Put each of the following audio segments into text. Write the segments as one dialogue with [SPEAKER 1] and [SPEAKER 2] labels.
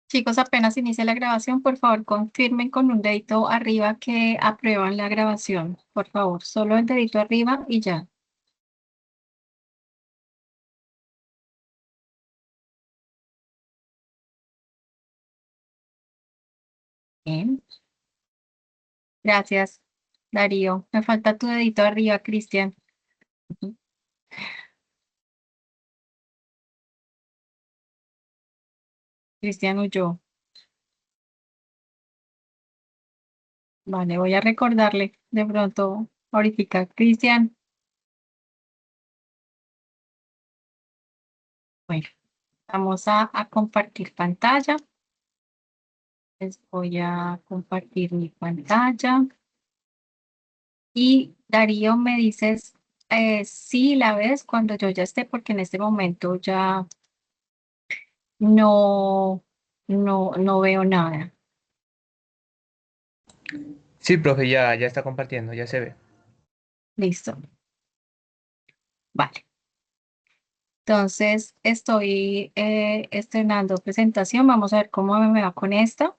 [SPEAKER 1] Chicos, apenas inicia la grabación, por favor, confirmen con un dedito arriba que aprueban la grabación. Por favor, solo el dedito arriba y ya. Bien. Gracias, Darío. Me falta tu dedito arriba, Cristian. Ujú. Cristian huyó. Vale, voy a recordarle de pronto ahorita. Cristian, bueno, vamos a compartir pantalla. Les voy a compartir mi pantalla. Y Darío, me dices si la ves cuando yo ya esté, porque en este momento ya no, no veo nada.
[SPEAKER 2] Sí, profe, ya está compartiendo, ya se ve.
[SPEAKER 1] Listo. Vale. Entonces estoy estrenando presentación. Vamos a ver cómo me va con esta.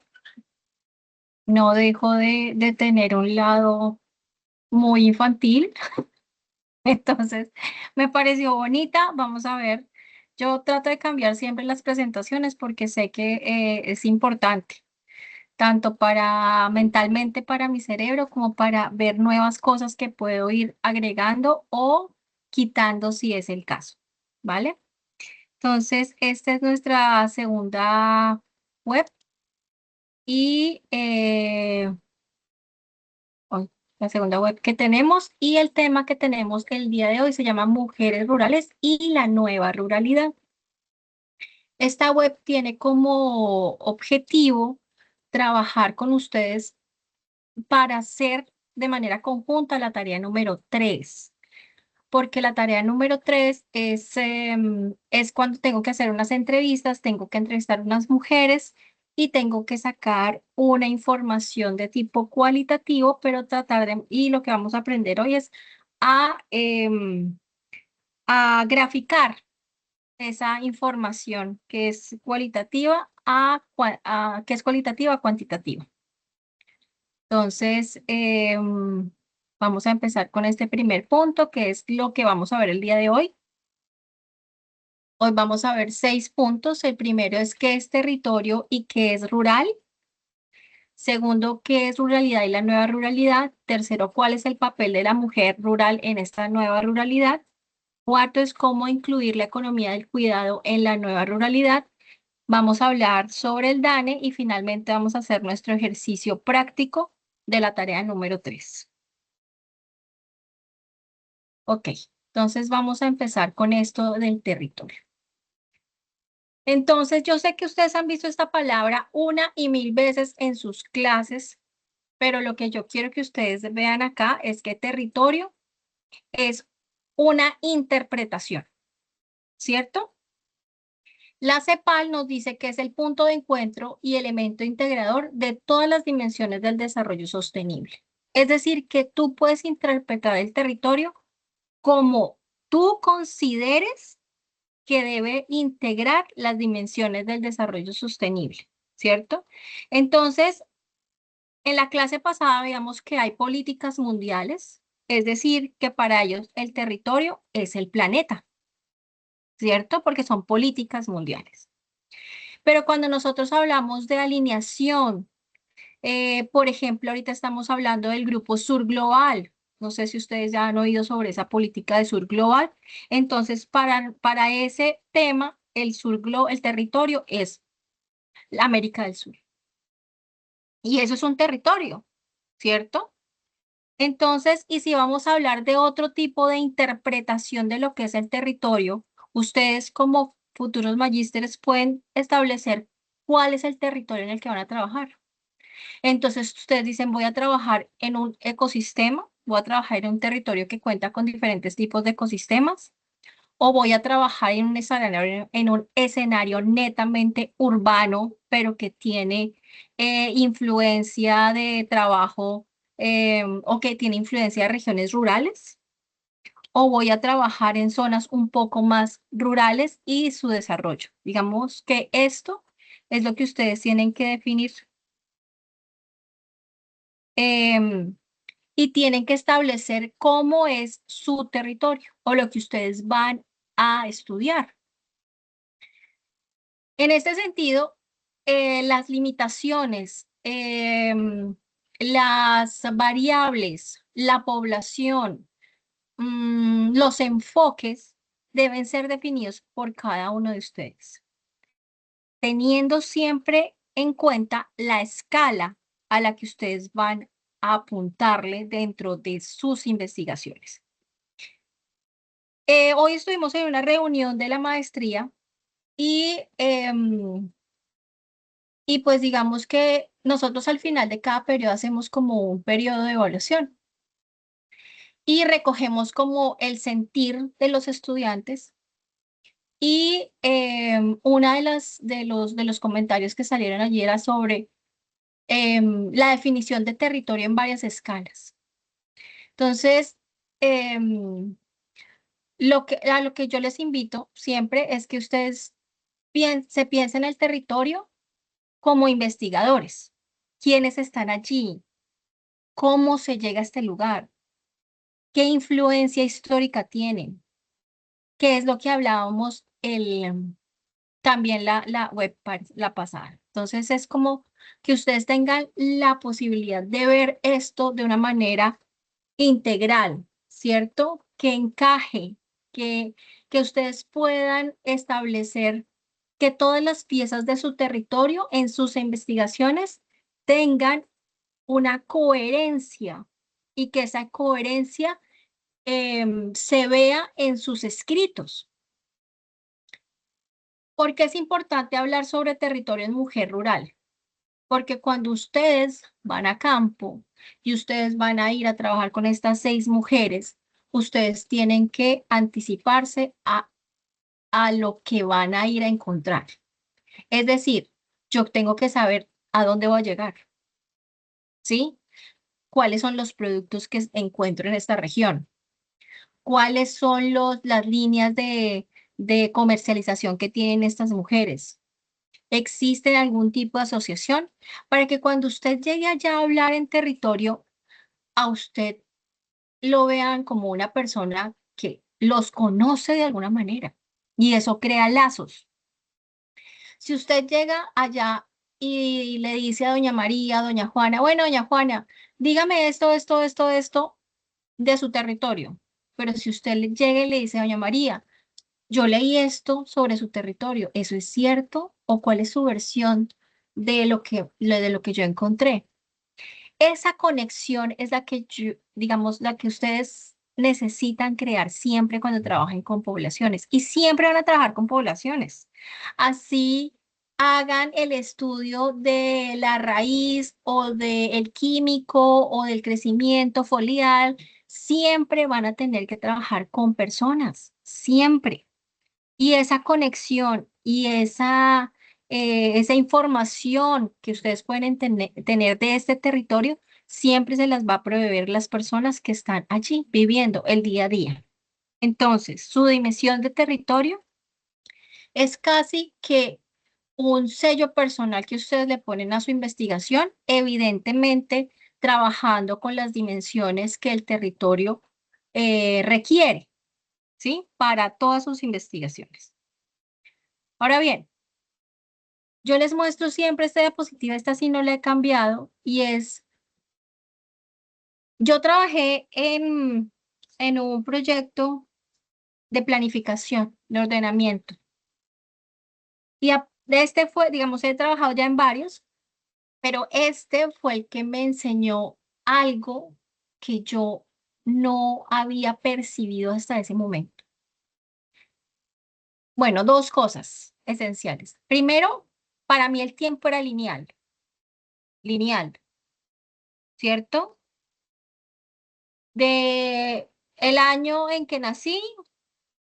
[SPEAKER 1] No dejo de tener un lado muy infantil. Entonces me pareció bonita. Vamos a ver. Yo trato de cambiar siempre las presentaciones porque sé que es importante, tanto para mentalmente para mi cerebro como para ver nuevas cosas que puedo ir agregando o quitando si es el caso, ¿vale? Entonces, esta es nuestra segunda web y la segunda web que tenemos y el tema que tenemos el día de hoy se llama Mujeres Rurales y la Nueva Ruralidad. Esta web tiene como objetivo trabajar con ustedes para hacer de manera conjunta la tarea número 3, porque la tarea número 3 es cuando tengo que hacer unas entrevistas, tengo que entrevistar unas mujeres y tengo que sacar una información de tipo cualitativo, pero y lo que vamos a aprender hoy es a graficar esa información que es cualitativa que es cualitativa a cuantitativa. Entonces, vamos a empezar con este primer punto, que es lo que vamos a ver el día de hoy. Hoy vamos a ver 6 puntos. El primero es qué es territorio y qué es rural. Segundo, qué es ruralidad y la nueva ruralidad. Tercero, cuál es el papel de la mujer rural en esta nueva ruralidad. Cuarto es cómo incluir la economía del cuidado en la nueva ruralidad. Vamos a hablar sobre el DANE y finalmente vamos a hacer nuestro ejercicio práctico de la tarea número 3. Ok, entonces vamos a empezar con esto del territorio. Entonces, yo sé que ustedes han visto esta palabra una y mil veces en sus clases, pero lo que yo quiero que ustedes vean acá es que territorio es una interpretación, ¿cierto? La CEPAL nos dice que es el punto de encuentro y elemento integrador de todas las dimensiones del desarrollo sostenible. Es decir, que tú puedes interpretar el territorio como tú consideres que debe integrar las dimensiones del desarrollo sostenible, ¿cierto? Entonces, en la clase pasada veíamos que hay políticas mundiales, es decir, que para ellos el territorio es el planeta, ¿cierto? Porque son políticas mundiales. Pero cuando nosotros hablamos de alineación, por ejemplo, ahorita estamos hablando del Grupo Sur Global. No sé si ustedes ya han oído sobre esa política de Sur Global. Entonces, para ese tema, el territorio es la América del Sur. Y eso es un territorio, ¿cierto? Entonces, y si vamos a hablar de otro tipo de interpretación de lo que es el territorio, ustedes como futuros magísteres pueden establecer cuál es el territorio en el que van a trabajar. Entonces, ustedes dicen, voy a trabajar en un ecosistema, voy a trabajar en un territorio que cuenta con diferentes tipos de ecosistemas, o voy a trabajar en un escenario netamente urbano, pero que tiene influencia de trabajo o que tiene influencia de regiones rurales, o voy a trabajar en zonas un poco más rurales y su desarrollo. Digamos que esto es lo que ustedes tienen que definir. Em, y tienen que establecer cómo es su territorio o lo que ustedes van a estudiar. En este sentido, las limitaciones, las variables, la población, los enfoques deben ser definidos por cada uno de ustedes, teniendo siempre en cuenta la escala a la que ustedes van a apuntarle dentro de sus investigaciones. Hoy estuvimos en una reunión de la maestría y, y pues digamos que nosotros al final de cada periodo hacemos como un periodo de evaluación y recogemos como el sentir de los estudiantes. Y una de los comentarios que salieron allí era sobre la definición de territorio en varias escalas. Entonces, em, a lo que yo les invito siempre es que ustedes se piensen el territorio como investigadores. ¿Quiénes están allí? ¿Cómo se llega a este lugar? ¿Qué influencia histórica tienen? ¿Qué es lo que hablábamos también la la pasada? Entonces es como que ustedes tengan la posibilidad de ver esto de una manera integral, ¿cierto? Que encaje, que, que ustedes puedan establecer que todas las piezas de su territorio en sus investigaciones tengan una coherencia y que esa coherencia se vea en sus escritos. ¿Por qué es importante hablar sobre territorio en mujer rural? Porque cuando ustedes van a campo y ustedes van a ir a trabajar con estas 6 mujeres, ustedes tienen que anticiparse a lo que van a ir a encontrar. Es decir, yo tengo que saber a dónde voy a llegar, ¿sí? ¿Cuáles son los productos que encuentro en esta región? ¿Cuáles son las líneas de comercialización que tienen estas mujeres? ¿Existe algún tipo de asociación para que cuando usted llegue allá a hablar en territorio, a usted lo vean como una persona que los conoce de alguna manera? Y eso crea lazos. Si usted llega allá y le dice a doña María, a doña Juana, bueno, doña Juana, dígame esto de su territorio. Pero si usted le llega y le dice a doña María, yo leí esto sobre su territorio, ¿eso es cierto? ¿O cuál es su versión de lo que yo encontré? Esa conexión es la que digamos, la que ustedes necesitan crear siempre cuando trabajen con poblaciones y siempre van a trabajar con poblaciones. Así hagan el estudio de la raíz o del químico o del crecimiento foliar, siempre van a tener que trabajar con personas, siempre. Y esa conexión y esa información que ustedes pueden tener de este territorio, siempre se las va a proveer las personas que están allí viviendo el día a día. Entonces, su dimensión de territorio es casi que un sello personal que ustedes le ponen a su investigación, evidentemente trabajando con las dimensiones que el territorio requiere, ¿sí? Para todas sus investigaciones. Ahora bien, yo les muestro siempre esta diapositiva, esta sí no la he cambiado, y es, yo trabajé en un proyecto de planificación, de ordenamiento, y de este fue, digamos, he trabajado ya en varios, pero este fue el que me enseñó algo que yo no había percibido hasta ese momento. Bueno, dos cosas esenciales. Primero, para mí el tiempo era lineal, ¿cierto? De el año en que nací,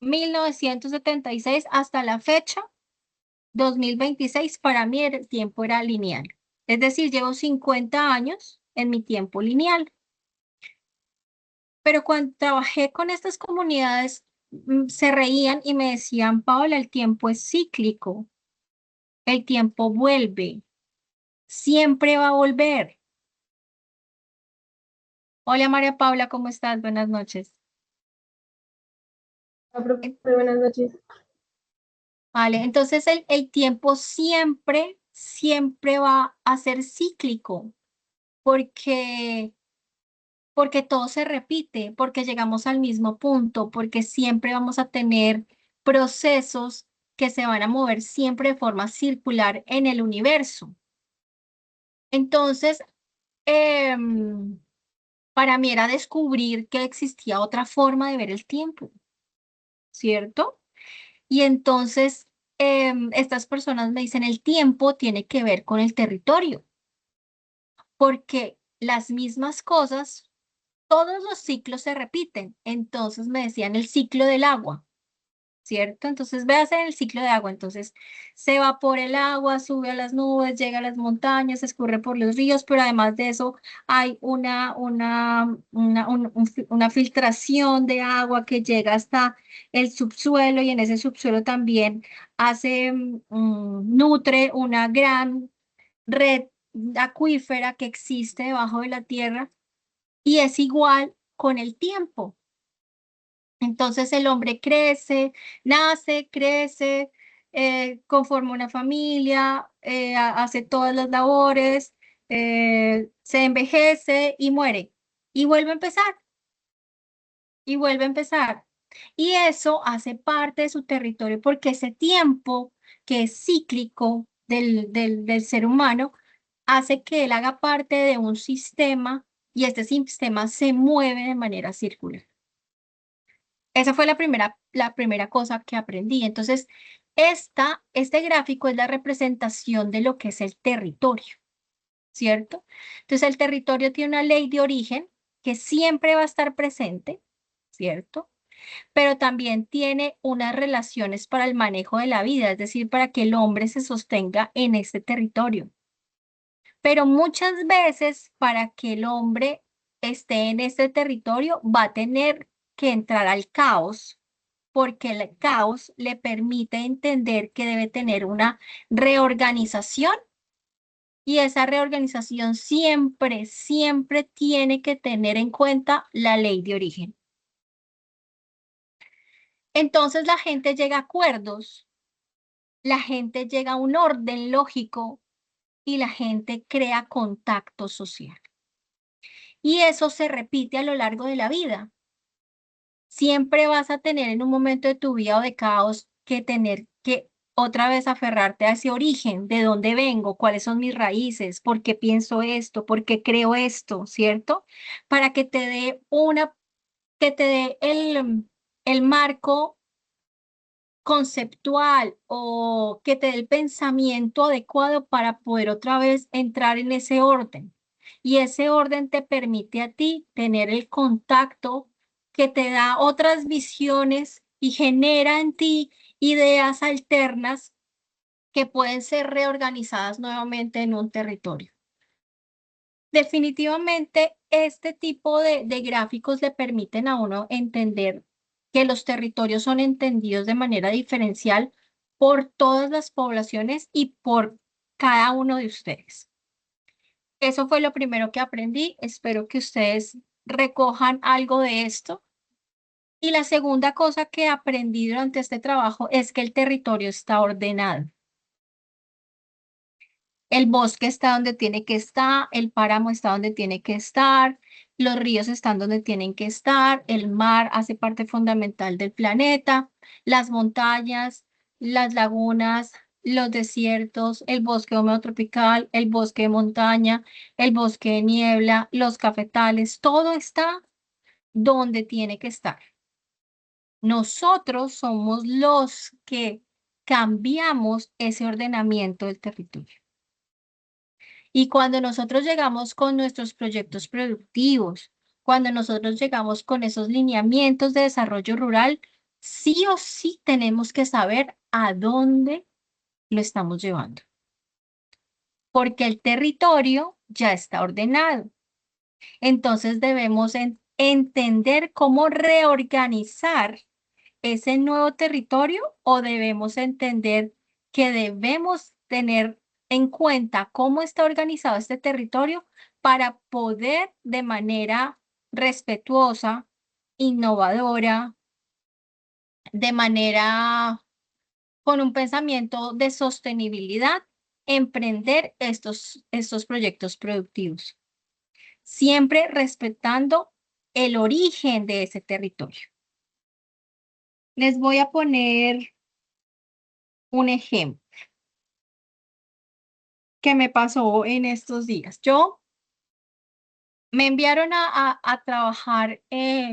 [SPEAKER 1] 1976, hasta la fecha, 2026, para mí el tiempo era lineal. Es decir, llevo 50 años en mi tiempo lineal. Pero cuando trabajé con estas comunidades, se reían y me decían, Paola, el tiempo es cíclico. El tiempo vuelve, siempre va a volver. Hola María Paula, ¿cómo estás? Buenas noches.
[SPEAKER 3] Hola, profe, buenas noches.
[SPEAKER 1] Vale, entonces el tiempo siempre, siempre va a ser cíclico, porque, porque todo se repite, porque llegamos al mismo punto, porque siempre vamos a tener procesos que se van a mover siempre de forma circular en el universo. Entonces, em, para mí era descubrir que existía otra forma de ver el tiempo, ¿cierto? Y entonces estas personas me dicen, el tiempo tiene que ver con el territorio, porque las mismas cosas, todos los ciclos se repiten. Entonces me decían el ciclo del agua. ¿Cierto? Entonces, véase en el ciclo de agua. Entonces, se evapora el agua, sube a las nubes, llega a las montañas, escurre por los ríos, pero además de eso hay una filtración de agua que llega hasta el subsuelo y en ese subsuelo también nutre una gran red acuífera que existe debajo de la tierra y es igual con el tiempo. Entonces el hombre crece, nace, crece, conforma una familia, hace todas las labores, se envejece y muere. Y vuelve a empezar, y vuelve a empezar. Y eso hace parte de su territorio porque ese tiempo que es cíclico del ser humano hace que él haga parte de un sistema y este sistema se mueve de manera circular. Esa fue la primera cosa que aprendí. Entonces, este gráfico es la representación de lo que es el territorio, ¿cierto? Entonces, el territorio tiene una ley de origen que siempre va a estar presente, ¿cierto? Pero también tiene unas relaciones para el manejo de la vida, es decir, para que el hombre se sostenga en este territorio. Pero muchas veces para que el hombre esté en este territorio va a tener que entrar al caos porque el caos le permite entender que debe tener una reorganización y esa reorganización siempre, siempre tiene que tener en cuenta la ley de origen. Entonces la gente llega a acuerdos, la gente llega a un orden lógico y la gente crea contacto social. Y eso se repite a lo largo de la vida. Siempre vas a tener en un momento de tu vida o de caos que tener que otra vez aferrarte a ese origen, de dónde vengo, cuáles son mis raíces, por qué pienso esto, por qué creo esto, ¿cierto? Para que te dé que te dé el marco conceptual o que te dé el pensamiento adecuado para poder otra vez entrar en ese orden. Y ese orden te permite a ti tener el contacto que te da otras visiones y genera en ti ideas alternas que pueden ser reorganizadas nuevamente en un territorio. Definitivamente, este tipo de gráficos le permiten a uno entender que los territorios son entendidos de manera diferencial por todas las poblaciones y por cada uno de ustedes. Eso fue lo primero que aprendí. Espero que ustedes recojan algo de esto. Y la segunda cosa que aprendí durante este trabajo es que el territorio está ordenado. El bosque está donde tiene que estar, el páramo está donde tiene que estar, los ríos están donde tienen que estar, el mar hace parte fundamental del planeta, las montañas, las lagunas, los desiertos, el bosque húmedo tropical, el bosque de montaña, el bosque de niebla, los cafetales, todo está donde tiene que estar. Nosotros somos los que cambiamos ese ordenamiento del territorio. Y cuando nosotros llegamos con nuestros proyectos productivos, cuando nosotros llegamos con esos lineamientos de desarrollo rural, sí o sí tenemos que saber a dónde lo estamos llevando, porque el territorio ya está ordenado. Entonces debemos entender cómo reorganizar ese nuevo territorio o debemos entender que debemos tener en cuenta cómo está organizado este territorio para poder de manera respetuosa, innovadora, de manera con un pensamiento de sostenibilidad, emprender estos proyectos productivos, siempre respetando el origen de ese territorio. Les voy a poner un ejemplo que me pasó en estos días. Me enviaron a trabajar,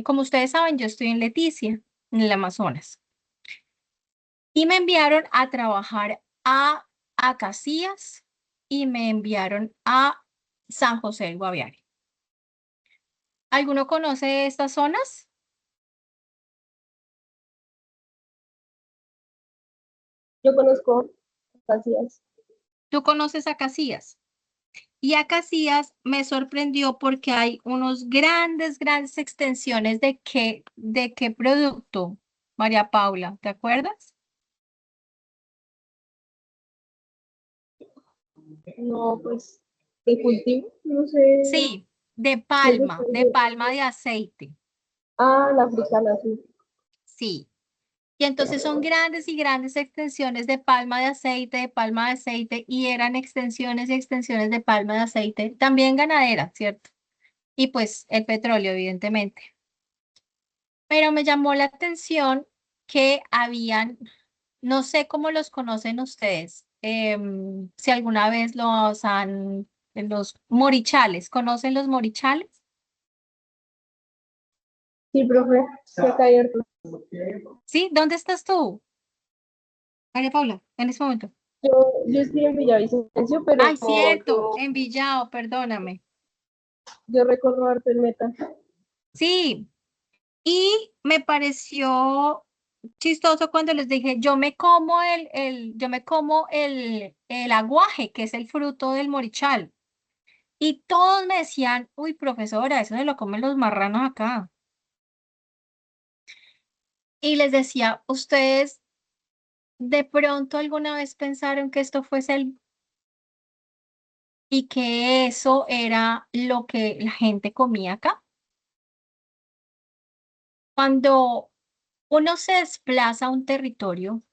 [SPEAKER 1] como ustedes saben, yo estoy en Leticia, en el Amazonas, y me enviaron a trabajar a Casillas y me enviaron a San José del Guaviare. ¿Alguno conoce estas zonas?
[SPEAKER 3] Yo conozco Casillas.
[SPEAKER 1] ¿Tú conoces a Casillas? Y a Casillas me sorprendió porque hay unos grandes extensiones de qué producto, María Paula, ¿te acuerdas?
[SPEAKER 3] No, pues, de cultivo, no sé.
[SPEAKER 1] Sí,
[SPEAKER 3] ¿Qué es
[SPEAKER 1] de palma de aceite,
[SPEAKER 3] Ah, la africana, sí.
[SPEAKER 1] sí. Y entonces son grandes y grandes extensiones de palma de aceite, y eran extensiones y extensiones de palma de aceite, también ganadera, ¿cierto? Y pues el petróleo, evidentemente. Pero me llamó la atención que habían, no sé cómo los conocen ustedes, si alguna vez los morichales, ¿conocen los morichales?
[SPEAKER 3] Sí, profe, se ha abierto.
[SPEAKER 1] ¿Sí? ¿Dónde estás tú, María Paula, en este momento?
[SPEAKER 3] Yo estoy en Villavicencio, pero
[SPEAKER 1] Ay, cierto, en Villao, perdóname.
[SPEAKER 3] yo recorro harto el meta.
[SPEAKER 1] Sí, y me pareció chistoso cuando les dije, yo me como el aguaje, que es el fruto del morichal. Y todos me decían, uy, profesora, eso se lo comen los marranos acá. Y les decía, ¿ustedes de pronto alguna vez pensaron que esto fuese y que eso era lo que la gente comía acá? Cuando uno se desplaza a un territorio,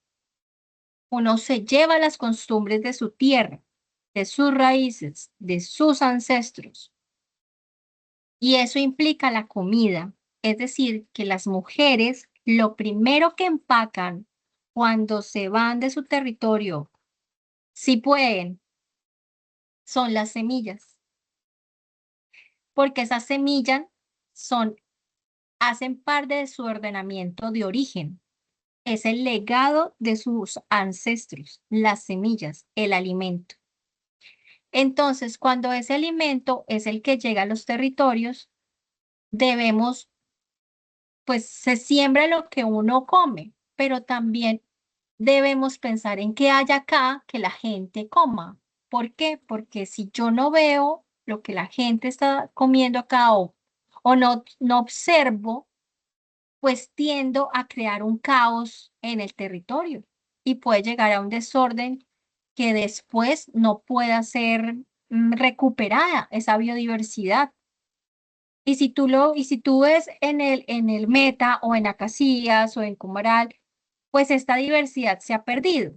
[SPEAKER 1] uno se lleva las costumbres de su tierra, de sus raíces, de sus ancestros. Y eso implica la comida. Es decir, que las mujeres lo primero que empacan cuando se van de su territorio, si pueden, son las semillas, porque esas semillas son, hacen parte de su ordenamiento de origen. Es el legado de sus ancestros, las semillas, el alimento. Entonces, cuando ese alimento es el que llega a los territorios, debemos, pues se siembra lo que uno come, pero también debemos pensar en qué hay acá que la gente coma. ¿Por qué? Porque si yo no veo lo que la gente está comiendo acá o no observo, pues tiendo a crear un caos en el territorio y puede llegar a un desorden que después no pueda ser recuperada esa biodiversidad. Y si tú ves en el Meta o en Acacias o en Cumaral, pues esta diversidad se ha perdido.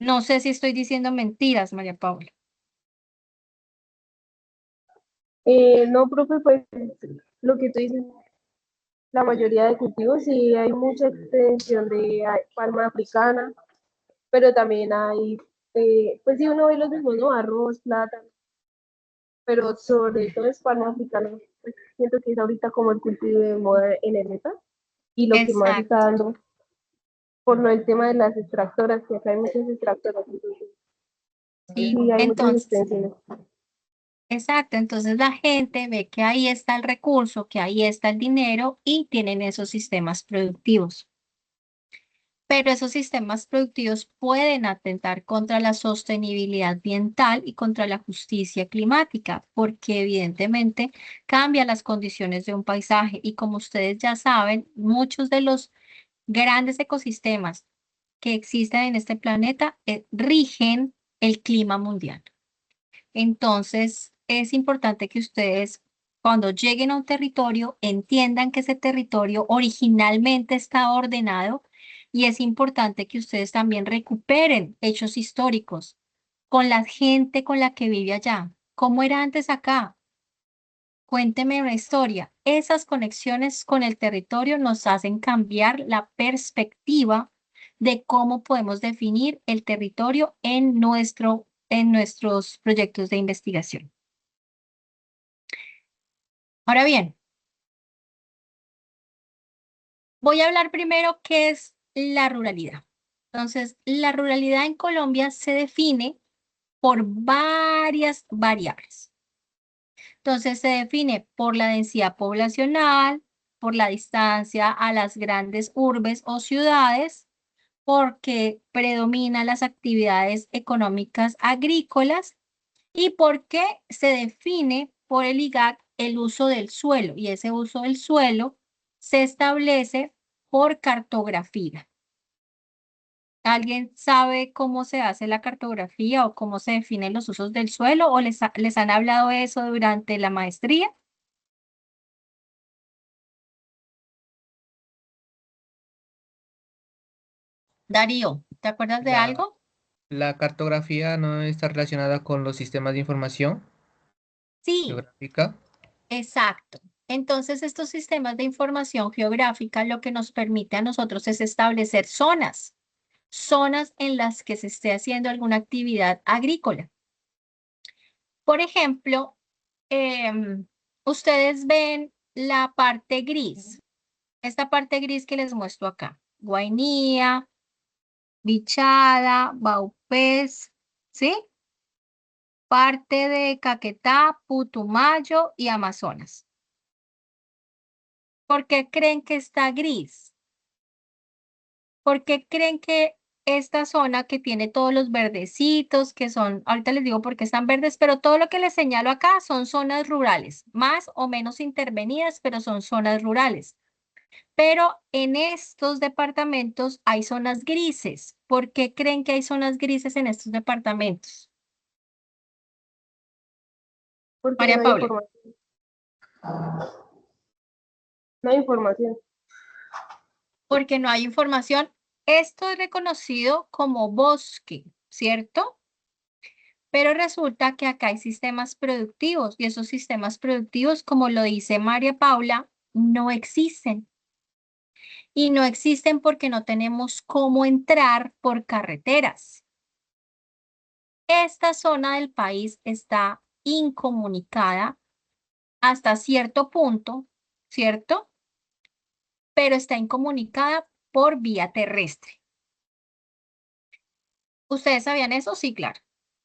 [SPEAKER 1] No sé si estoy diciendo mentiras, María Paula.
[SPEAKER 3] No, profe, pues lo que tú dices, la mayoría de cultivos sí hay mucha extensión de palma africana, pero también hay, pues sí, uno ve los mismos, ¿no? Arroz, plátano, pero sobre todo es palma africana. Pues, siento que es ahorita como el cultivo de moda en el meta y lo que más está
[SPEAKER 1] Exacto.
[SPEAKER 3] dando por lo del tema de las extractoras, que acá hay muchas extractoras, entonces
[SPEAKER 1] Sí.
[SPEAKER 3] sí hay muchas
[SPEAKER 1] Entonces,
[SPEAKER 3] extensiones.
[SPEAKER 1] exacto. Entonces la gente ve que ahí está el recurso, que ahí está el dinero y tienen esos sistemas productivos. Pero esos sistemas productivos pueden atentar contra la sostenibilidad ambiental y contra la justicia climática, porque evidentemente cambia las condiciones de un paisaje. Y como ustedes ya saben, muchos de los grandes ecosistemas que existen en este planeta rigen el clima mundial. Entonces, es importante que ustedes, cuando lleguen a un territorio, entiendan que ese territorio originalmente está ordenado y es importante que ustedes también recuperen hechos históricos con la gente con la que vive allá. ¿Cómo era antes acá? Cuénteme una historia. Esas conexiones con el territorio nos hacen cambiar la perspectiva de cómo podemos definir el territorio en nuestros proyectos de investigación. Ahora bien, voy a hablar primero qué es la ruralidad. Entonces, la ruralidad en Colombia se define por varias variables. Entonces se define por la densidad poblacional, por la distancia a las grandes urbes o ciudades, porque predominan las actividades económicas agrícolas y porque se define por el IGAC el uso del suelo, y ese uso del suelo se establece por cartografía. ¿Alguien sabe cómo se hace la cartografía o cómo se definen los usos del suelo o les han hablado eso durante la maestría? Darío, ¿te acuerdas de
[SPEAKER 2] La,
[SPEAKER 1] algo?
[SPEAKER 2] la cartografía no está relacionada con los sistemas de información
[SPEAKER 1] Sí,
[SPEAKER 2] geográfica.
[SPEAKER 1] exacto. Entonces, estos sistemas de información geográfica lo que nos permite a nosotros es establecer zonas en las que se esté haciendo alguna actividad agrícola. Por ejemplo, ustedes ven la parte gris, esta parte gris que les muestro acá, Guainía, Bichada, Baupés, ¿sí? Parte de Caquetá, Putumayo y Amazonas. ¿Por qué creen que está gris? ¿Por qué creen que esta zona que tiene todos los verdecitos, que son, ahorita les digo por qué están verdes, pero todo lo que les señalo acá son zonas rurales, más o menos intervenidas, pero son zonas rurales. Pero en estos departamentos hay zonas grises. ¿Por qué creen que hay zonas grises en estos departamentos?
[SPEAKER 3] porque
[SPEAKER 1] María Paula.
[SPEAKER 3] no hay información.
[SPEAKER 1] Porque no hay información. Esto es reconocido como bosque, ¿cierto? Pero resulta que acá hay sistemas productivos y esos sistemas productivos, como lo dice María Paula, no existen. Y no existen porque no tenemos cómo entrar por carreteras. Esta zona del país está incomunicada hasta cierto punto, ¿cierto? Pero está incomunicada por vía terrestre. ¿Ustedes sabían eso? Sí, claro.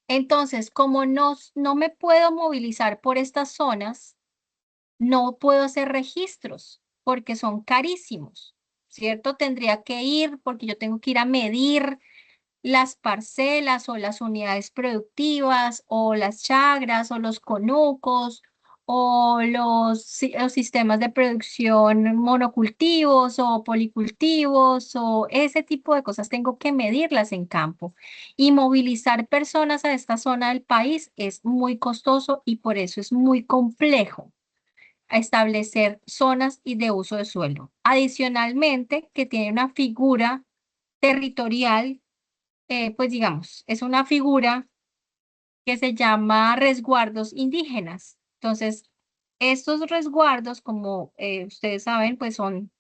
[SPEAKER 1] Entonces, como no me puedo movilizar por estas zonas, no puedo hacer registros porque son carísimos, ¿cierto? Tendría que ir porque yo tengo que ir a medir las parcelas o las unidades productivas o las chagras o los conucos o los sistemas de producción monocultivos o policultivos o ese tipo de cosas. Tengo que medirlas en campo y movilizar personas a esta zona del país es muy costoso y por eso es muy complejo establecer zonas y de uso de suelo. Adicionalmente, que tiene una figura territorial, pues digamos, es una figura que se llama resguardos indígenas. Entonces, estos resguardos, como ustedes saben, pues son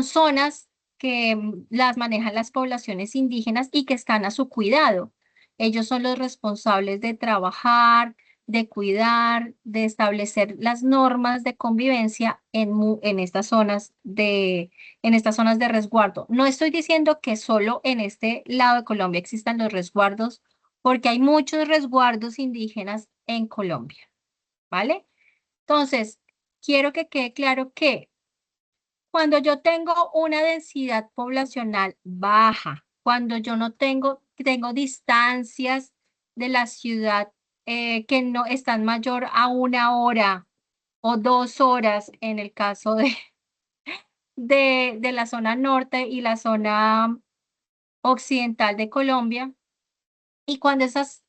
[SPEAKER 1] zonas que las manejan las poblaciones indígenas y que están a su cuidado. Ellos son los responsables de trabajar, de cuidar, de establecer las normas de convivencia en en estas zonas de resguardo. No estoy diciendo que solo en este lado de Colombia existan los resguardos, porque hay muchos resguardos indígenas en Colombia, ¿vale? Entonces, quiero que quede claro que cuando yo tengo una densidad poblacional baja, cuando yo no tengo distancias de la ciudad que no están mayor a 1 hora o 2 horas en el caso de la zona norte y la zona occidental de Colombia, Y cuando esas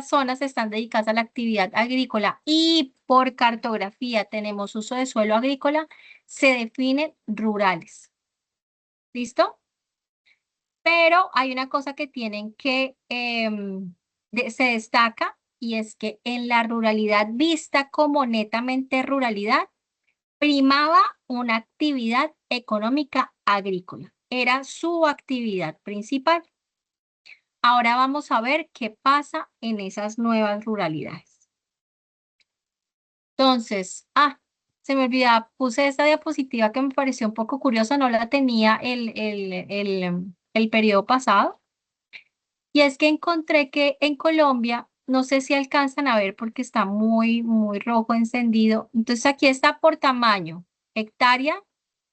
[SPEAKER 1] zonas están dedicadas a la actividad agrícola y por cartografía tenemos uso de suelo agrícola, se definen rurales. ¿Listo? Pero hay una cosa que tienen que, se destaca, y es que en la ruralidad vista como netamente ruralidad, primaba una actividad económica agrícola. Era su actividad principal. Ahora vamos a ver qué pasa en esas nuevas ruralidades. Entonces, se me olvidaba, puse esta diapositiva que me pareció un poco curiosa, no la tenía el periodo pasado. Y es que encontré que en Colombia, no sé si alcanzan a ver porque está muy, muy rojo encendido. Entonces aquí está por tamaño, hectárea,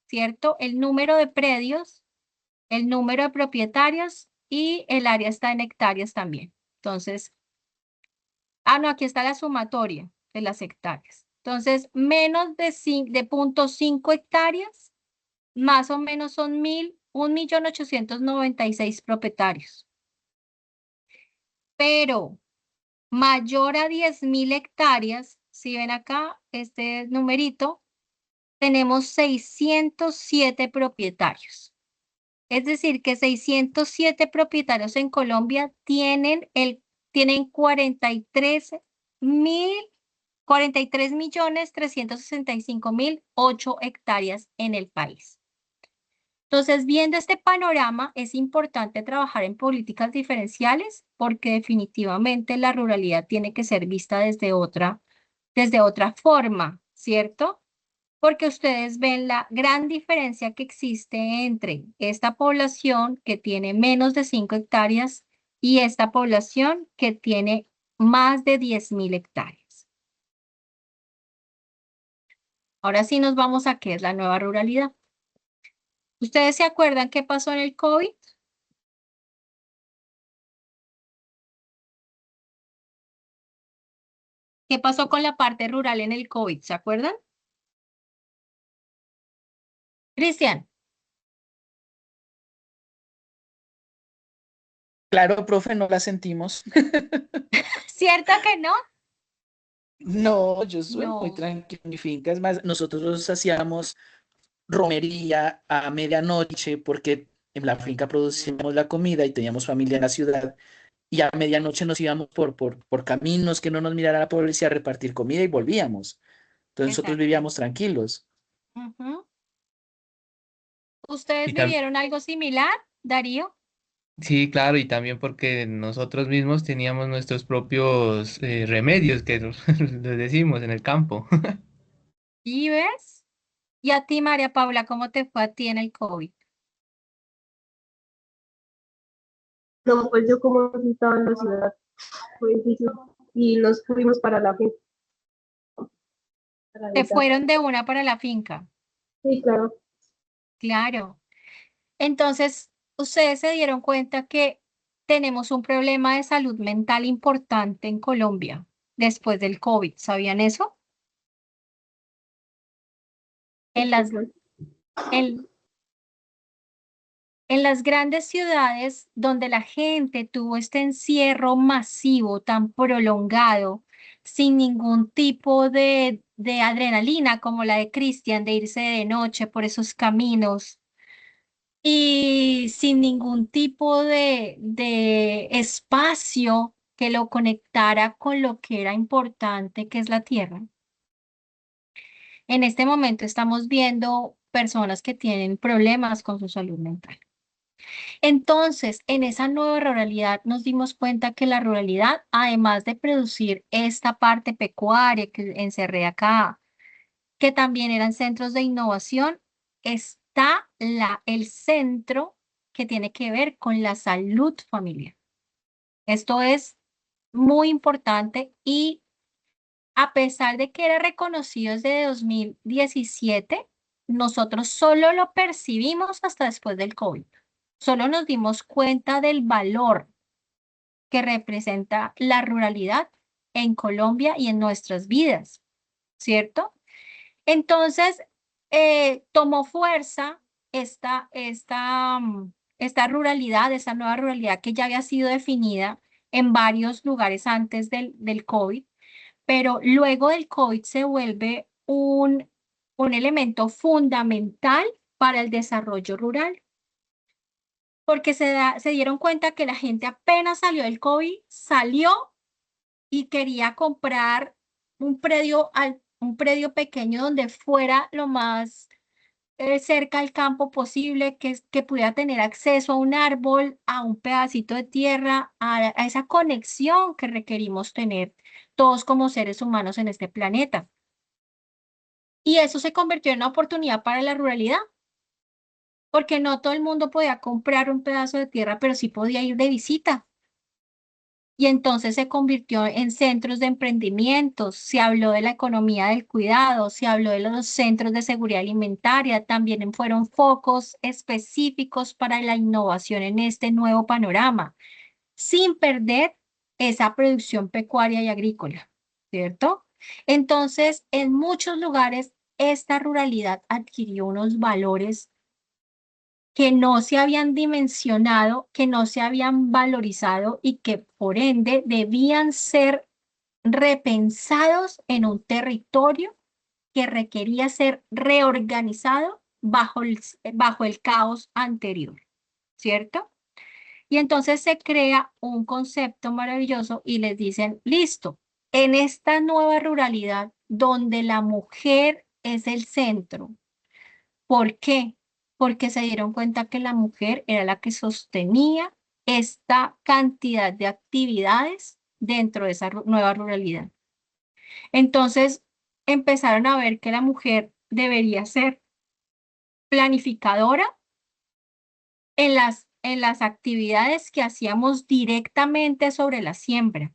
[SPEAKER 1] ¿cierto? El número de predios, el número de propietarios y el área está en hectáreas también. Entonces, no, aquí está la sumatoria de las hectáreas. Entonces, menos de 0.5 hectáreas, más o menos son 1.896.000 propietarios. Pero mayor a 10.000 hectáreas, si ven acá este numerito, tenemos 607 propietarios. Es decir, que 607 propietarios en Colombia tienen 43.365.008 hectáreas en el país. Entonces, viendo este panorama, es importante trabajar en políticas diferenciales porque definitivamente la ruralidad tiene que ser vista desde otra forma, ¿cierto? Porque ustedes ven la gran diferencia que existe entre esta población que tiene menos de 5 hectáreas y esta población que tiene más de 10.000 hectáreas. Ahora sí nos vamos a qué es la nueva ruralidad. ¿Ustedes se acuerdan qué pasó en el COVID? ¿Qué pasó con la parte rural en el COVID? ¿Se acuerdan? Cristian,
[SPEAKER 4] Claro, profe, no la sentimos.
[SPEAKER 1] ¿cierto que no?
[SPEAKER 4] No, yo soy muy
[SPEAKER 1] No,
[SPEAKER 4] tranquilo en mi finca. Es más, nosotros hacíamos romería a medianoche porque en la finca producíamos la comida y teníamos familia en la ciudad. Y a medianoche nos íbamos por caminos que no nos mirara la policía a repartir comida y volvíamos. Entonces nosotros
[SPEAKER 1] exacto.
[SPEAKER 4] vivíamos tranquilos.
[SPEAKER 1] Ujú. ¿Ustedes
[SPEAKER 2] Y tam-
[SPEAKER 1] vivieron algo similar, Darío?
[SPEAKER 2] sí, claro, y también porque nosotros mismos teníamos nuestros propios remedios, que les decimos en el campo.
[SPEAKER 1] ¿Y ves? ¿Y a ti, María Paula, cómo te fue a ti en el COVID?
[SPEAKER 3] No, pues yo como estaba en la ciudad, fue difícil. Y nos fuimos para la finca. Para
[SPEAKER 1] Te
[SPEAKER 3] evitar.
[SPEAKER 1] fueron de una para la finca.
[SPEAKER 3] Sí, claro.
[SPEAKER 1] Claro. Entonces, ustedes se dieron cuenta que tenemos un problema de salud mental importante en Colombia después del COVID. ¿Sabían eso? En
[SPEAKER 3] Esto
[SPEAKER 1] las,
[SPEAKER 3] fue.
[SPEAKER 1] en, en las grandes ciudades donde la gente tuvo este encierro masivo tan prolongado, sin ningún tipo de adrenalina como la de Cristian, de irse de noche por esos caminos y sin ningún tipo de espacio que lo conectara con lo que era importante, que es la tierra. En este momento estamos viendo personas que tienen problemas con su salud mental. Entonces, en esa nueva ruralidad nos dimos cuenta que la ruralidad, además de producir esta parte pecuaria que encerré acá, que también eran centros de innovación, está el centro que tiene que ver con la salud familiar. Esto es muy importante y a pesar de que era reconocido desde 2017, nosotros solo lo percibimos hasta después del COVID. Solo nos dimos cuenta del valor que representa la ruralidad en Colombia y en nuestras vidas, ¿cierto? Entonces, tomó fuerza esta ruralidad, esta nueva ruralidad que ya había sido definida en varios lugares antes del COVID, pero luego del COVID se vuelve un elemento fundamental para el desarrollo rural, porque se dieron cuenta que la gente apenas salió del COVID, salió y quería comprar un predio pequeño donde fuera lo más cerca al campo posible, que pudiera tener acceso a un árbol, a un pedacito de tierra, a esa conexión que requerimos tener todos como seres humanos en este planeta. Y eso se convirtió en una oportunidad para la ruralidad, porque no todo el mundo podía comprar un pedazo de tierra, pero sí podía ir de visita. Y entonces se convirtió en centros de emprendimientos, se habló de la economía del cuidado, se habló de los centros de seguridad alimentaria, también fueron focos específicos para la innovación en este nuevo panorama, sin perder esa producción pecuaria y agrícola, ¿cierto? Entonces, en muchos lugares, esta ruralidad adquirió unos valores que no se habían dimensionado, que no se habían valorizado y que por ende debían ser repensados en un territorio que requería ser reorganizado bajo el caos anterior, ¿cierto? Y entonces se crea un concepto maravilloso y les dicen, listo, en esta nueva ruralidad donde la mujer es el centro. ¿Por qué? Porque se dieron cuenta que la mujer era la que sostenía esta cantidad de actividades dentro de esa nueva ruralidad. Entonces empezaron a ver que la mujer debería ser planificadora en las actividades que hacíamos directamente sobre la siembra,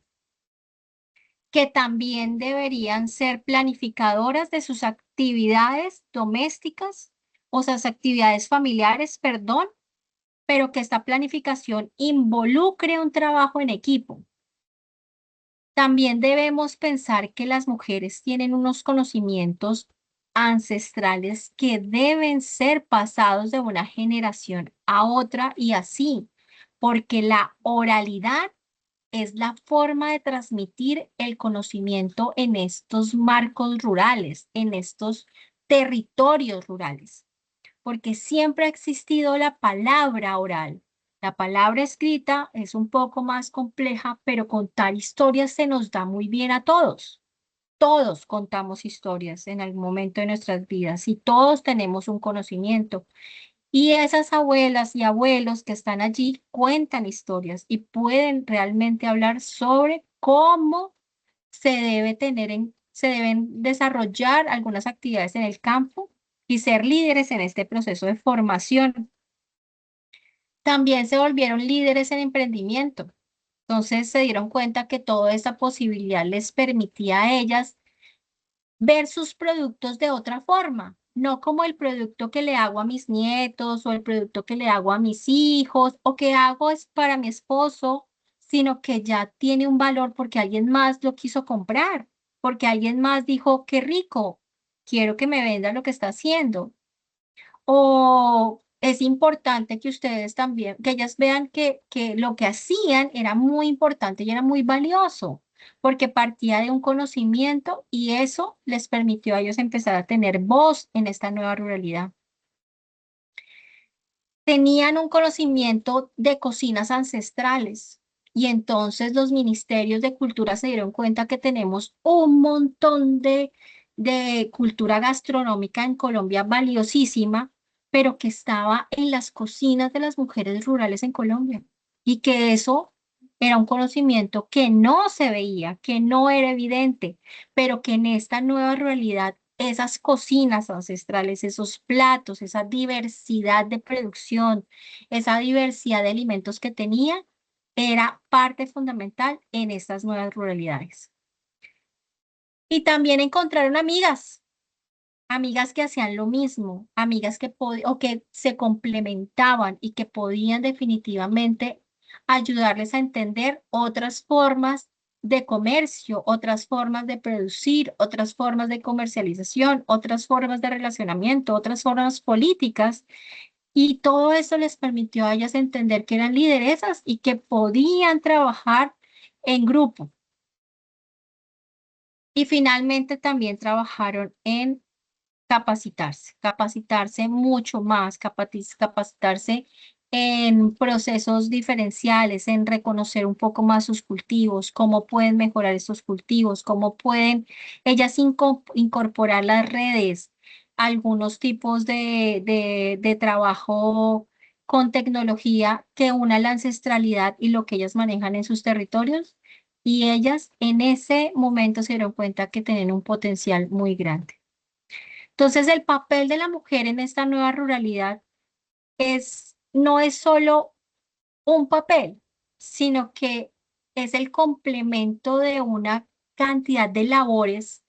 [SPEAKER 1] que también deberían ser planificadoras de sus actividades domésticas o sus actividades familiares, perdón, pero que esta planificación involucre un trabajo en equipo. También debemos pensar que las mujeres tienen unos conocimientos ancestrales que deben ser pasados de una generación a otra y así, porque la oralidad es la forma de transmitir el conocimiento en estos marcos rurales, en estos territorios rurales, porque siempre ha existido la palabra oral. La palabra escrita es un poco más compleja, pero contar historias se nos da muy bien a todos. Todos contamos historias en algún momento de nuestras vidas y todos tenemos un conocimiento. Y esas abuelas y abuelos que están allí cuentan historias y pueden realmente hablar sobre cómo se deben desarrollar algunas actividades en el campo y ser líderes en este proceso de formación. También se volvieron líderes en emprendimiento. Entonces se dieron cuenta que toda esa posibilidad les permitía a ellas ver sus productos de otra forma, no como el producto que le hago a mis nietos o el producto que le hago a mis hijos o que hago es para mi esposo, sino que ya tiene un valor porque alguien más lo quiso comprar, porque alguien más dijo, qué rico, quiero que me venda lo que está haciendo. O es importante que ustedes también, que ellas vean que lo que hacían era muy importante y era muy valioso, porque partía de un conocimiento y eso les permitió a ellos empezar a tener voz en esta nueva ruralidad. Tenían un conocimiento de cocinas ancestrales y entonces los ministerios de cultura se dieron cuenta que tenemos un montón de cultura gastronómica en Colombia valiosísima, pero que estaba en las cocinas de las mujeres rurales en Colombia y que eso era un conocimiento que no se veía, que no era evidente, pero que en esta nueva realidad esas cocinas ancestrales, esos platos, esa diversidad de producción, esa diversidad de alimentos que tenía, era parte fundamental en estas nuevas ruralidades. Y también encontraron amigas, amigas que hacían lo mismo, amigas o que se complementaban y que podían definitivamente ayudarles a entender otras formas de comercio, otras formas de producir, otras formas de comercialización, otras formas de relacionamiento, otras formas políticas. Y todo eso les permitió a ellas entender que eran lideresas y que podían trabajar en grupo. Y finalmente también trabajaron en capacitarse mucho más, capacitarse en procesos diferenciales, en reconocer un poco más sus cultivos, cómo pueden mejorar estos cultivos, cómo pueden ellas incorporar las redes, algunos tipos de trabajo con tecnología que una la ancestralidad y lo que ellas manejan en sus territorios. Y ellas en ese momento se dieron cuenta que tienen un potencial muy grande. Entonces, el papel de la mujer en esta nueva ruralidad no es solo un papel, sino que es el complemento de una cantidad de labores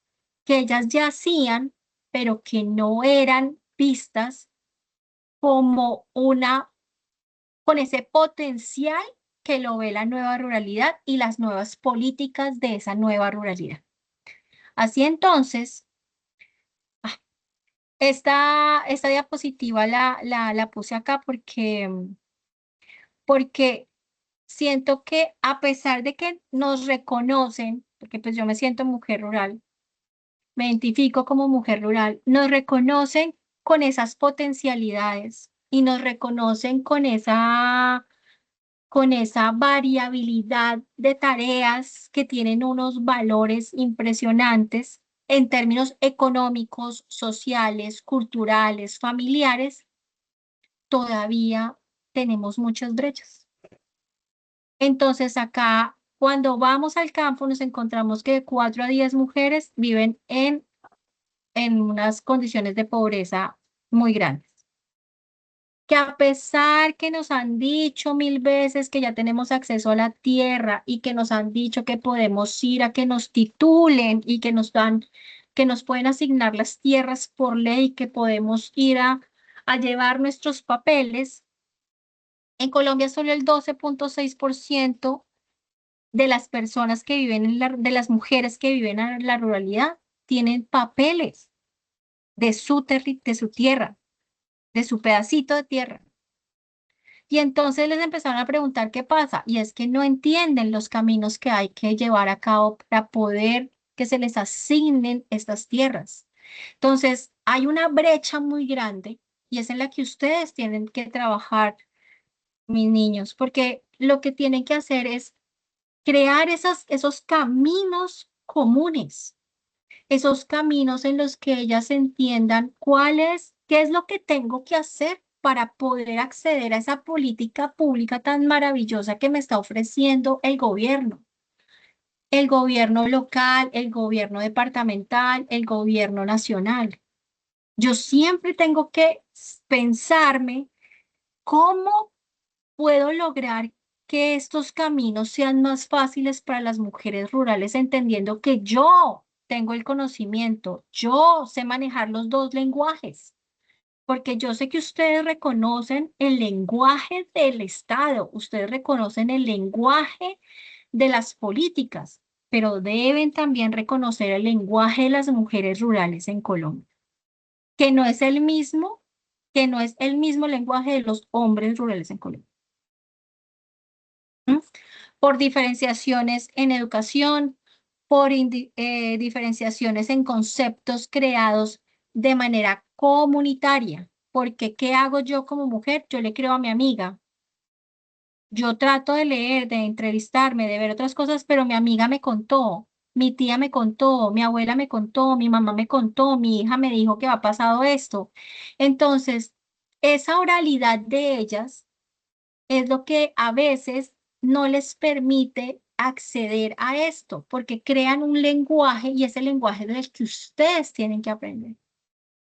[SPEAKER 1] que ellas ya hacían, pero que no eran vistas como con ese potencial que lo ve la nueva ruralidad y las nuevas políticas de esa nueva ruralidad. Así entonces, esta diapositiva la puse acá porque siento que a pesar de que nos reconocen, porque pues yo me siento mujer rural, me identifico como mujer rural, nos reconocen con esas potencialidades y nos reconocen con esa variabilidad de tareas que tienen unos valores impresionantes en términos económicos, sociales, culturales, familiares, todavía tenemos muchas brechas. Entonces acá, cuando vamos al campo, nos encontramos que de 4 a 10 mujeres viven en unas condiciones de pobreza muy grandes. Que a pesar que nos han dicho 1000 veces que ya tenemos acceso a la tierra y que nos han dicho que podemos ir a que nos titulen y que nos pueden asignar las tierras por ley, que podemos ir a llevar nuestros papeles, en Colombia solo el 12.6% de las personas que viven de las mujeres que viven en la ruralidad tienen papeles de su tierra, de su pedacito de tierra. Y entonces les empezaron a preguntar qué pasa, y es que no entienden los caminos que hay que llevar a cabo para poder que se les asignen estas tierras. Entonces, hay una brecha muy grande y es en la que ustedes tienen que trabajar, mis niños, porque lo que tienen que hacer es crear esos caminos comunes, esos caminos en los que ellas entiendan qué es lo que tengo que hacer para poder acceder a esa política pública tan maravillosa que me está ofreciendo el gobierno local, el gobierno departamental, el gobierno nacional. Yo siempre tengo que pensarme cómo puedo lograr que estos caminos sean más fáciles para las mujeres rurales, entendiendo que yo tengo el conocimiento, yo sé manejar los dos lenguajes, porque yo sé que ustedes reconocen el lenguaje del Estado, ustedes reconocen el lenguaje de las políticas, pero deben también reconocer el lenguaje de las mujeres rurales en Colombia, que no es el mismo, que no es el mismo lenguaje de los hombres rurales en Colombia. Por diferenciaciones en educación, por diferenciaciones en conceptos creados de manera comunitaria. Porque, ¿qué hago yo como mujer? Yo le creo a mi amiga. Yo trato de leer, de entrevistarme, de ver otras cosas, pero mi amiga me contó, mi tía me contó, mi abuela me contó, mi mamá me contó, mi hija me dijo que ha pasado esto. Entonces, esa oralidad de ellas es lo que a veces no les permite acceder a esto, porque crean un lenguaje y ese lenguaje es el que ustedes tienen que aprender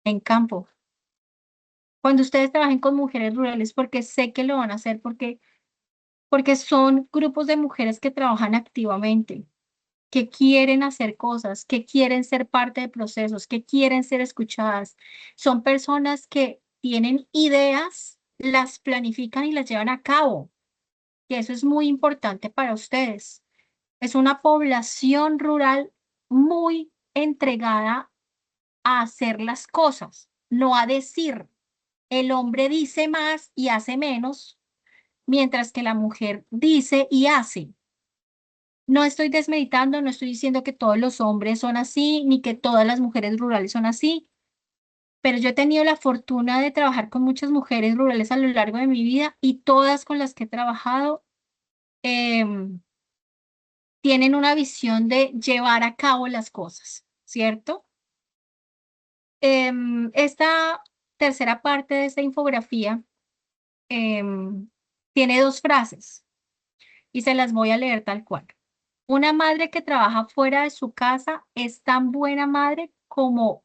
[SPEAKER 1] en campo. Cuando ustedes trabajen con mujeres rurales, porque sé que lo van a hacer, porque son grupos de mujeres que trabajan activamente, que quieren hacer cosas, que quieren ser parte de procesos, que quieren ser escuchadas. Son personas que tienen ideas, las planifican y las llevan a cabo. Y eso es muy importante para ustedes. Es una población rural muy entregada a hacer las cosas, no a decir. El hombre dice más y hace menos, mientras que la mujer dice y hace. No estoy desmeditando, no estoy diciendo que todos los hombres son así, ni que todas las mujeres rurales son así, pero yo he tenido la fortuna de trabajar con muchas mujeres rurales a lo largo de mi vida y todas con las que he trabajado em, tienen una visión de llevar a cabo las cosas, ¿cierto? Esta tercera parte de esta infografía em, tiene dos frases y se las voy a leer tal cual. Una madre que trabaja fuera de su casa es tan buena madre como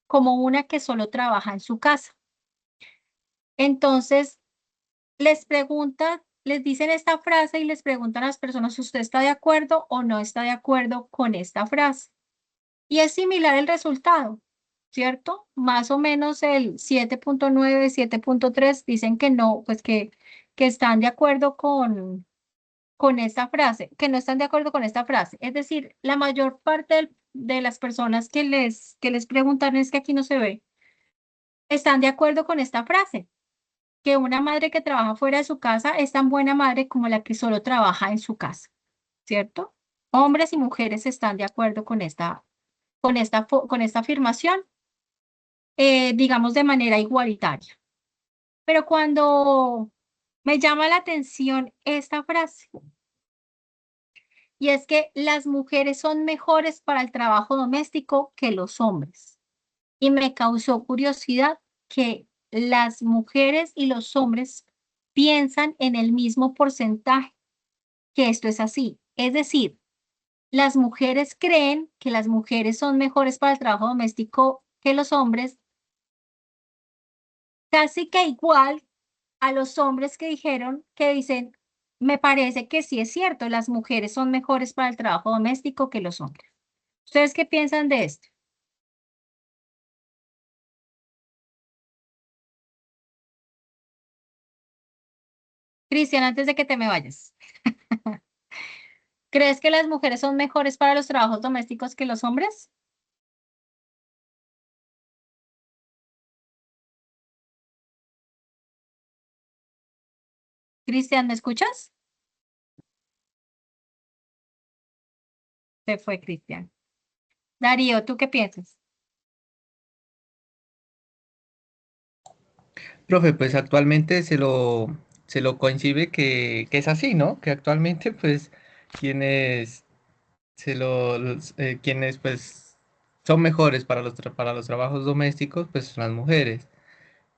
[SPEAKER 1] una que solo trabaja en su casa. Entonces, les dicen esta frase y les preguntan a las personas si usted está de acuerdo o no está de acuerdo con esta frase. Y es similar el resultado, ¿cierto? Más o menos el 7.9, 7.3 dicen que no, pues que están de acuerdo con esta frase, que no están de acuerdo con esta frase. Es decir, la mayor parte de las personas que les preguntan, es que aquí no se ve, están de acuerdo con esta frase, que una madre que trabaja fuera de su casa es tan buena madre como la que solo trabaja en su casa, ¿cierto? Hombres y mujeres están de acuerdo con esta afirmación, digamos de manera igualitaria. Pero cuando me llama la atención esta frase, y es que las mujeres son mejores para el trabajo doméstico que los hombres. Y me causó curiosidad que las mujeres y los hombres piensan en el mismo porcentaje, que esto es así. Es decir, las mujeres creen que las mujeres son mejores para el trabajo doméstico que los hombres, casi que igual a los hombres que dicen, me parece que sí es cierto, las mujeres son mejores para el trabajo doméstico que los hombres. ¿Ustedes qué piensan de esto? Cristian, antes de que te me vayas, ¿crees que las mujeres son mejores para los trabajos domésticos que los hombres? Cristian, ¿me escuchas? Se fue Cristian. Darío, ¿tú qué piensas?
[SPEAKER 2] Profe, pues actualmente se lo coincide que es así, ¿no? Que actualmente pues quienes quienes pues son mejores para para los trabajos domésticos pues son las mujeres.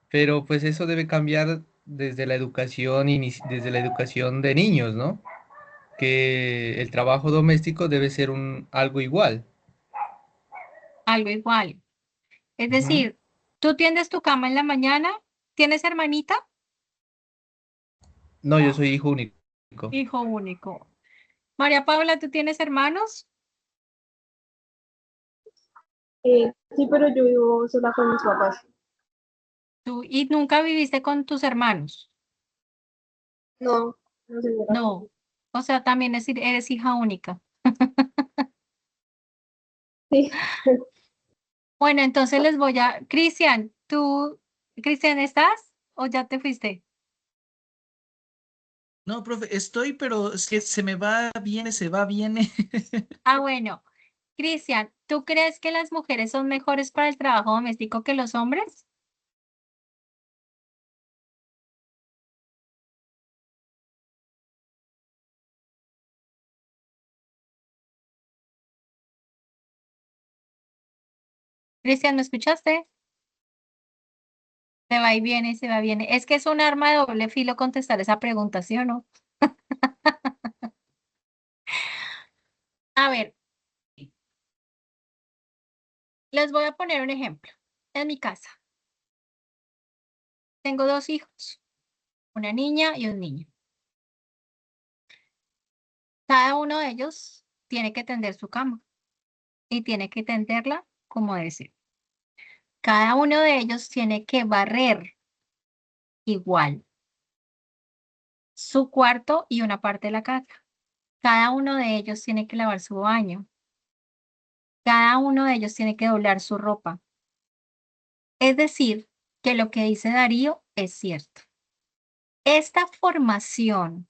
[SPEAKER 2] Pero pues eso debe cambiar desde la educación desde la educación de niños, ¿no? Que el trabajo doméstico debe ser algo igual.
[SPEAKER 1] Algo igual. Es
[SPEAKER 2] Ujú.
[SPEAKER 1] decir, tú tiendes tu cama en la mañana, ¿tienes hermanita?
[SPEAKER 2] No, yo soy hijo único.
[SPEAKER 1] Hijo único. María Paula, ¿tú tienes hermanos?
[SPEAKER 3] Sí, pero yo vivo sola con mis papás.
[SPEAKER 1] ¿Tú y nunca viviste con tus hermanos?
[SPEAKER 3] No, no señora.
[SPEAKER 1] No. O sea, también eres hija única.
[SPEAKER 3] Sí.
[SPEAKER 1] Bueno, entonces Cristian, Cristian, ¿estás o ya te fuiste?
[SPEAKER 4] No, profe, estoy, pero es que se me va, viene, se va, viene.
[SPEAKER 1] Ah, bueno. Cristian, ¿tú crees que las mujeres son mejores para el trabajo doméstico que los hombres? Cristian, ¿me escuchaste? Se va y viene, se va y viene. Es que es un arma de doble filo contestar esa pregunta, ¿sí o no? A ver, les voy a poner un ejemplo. En mi casa, tengo dos hijos, una niña y un niño. Cada uno de ellos tiene que tender su cama y tiene que tenderla como debe ser. Cada uno de ellos tiene que barrer igual su cuarto y una parte de la casa. Cada uno de ellos tiene que lavar su baño. Cada uno de ellos tiene que doblar su ropa. Es decir, que lo que dice Darío es cierto. Esta formación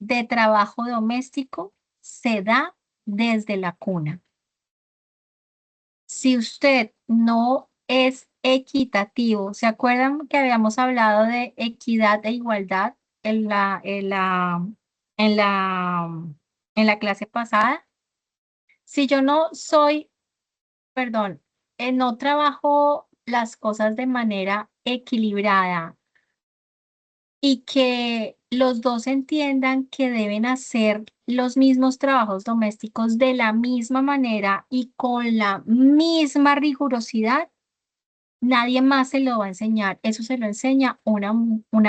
[SPEAKER 1] de trabajo doméstico se da desde la cuna. Si usted no es equitativo, ¿se acuerdan que habíamos hablado de equidad e igualdad en en la, en la clase pasada? Si yo no soy, perdón, no trabajo las cosas de manera equilibrada y que los dos entiendan que deben hacer los mismos trabajos domésticos de la misma manera y con la misma rigurosidad, nadie más se lo va a enseñar. Eso se lo enseña una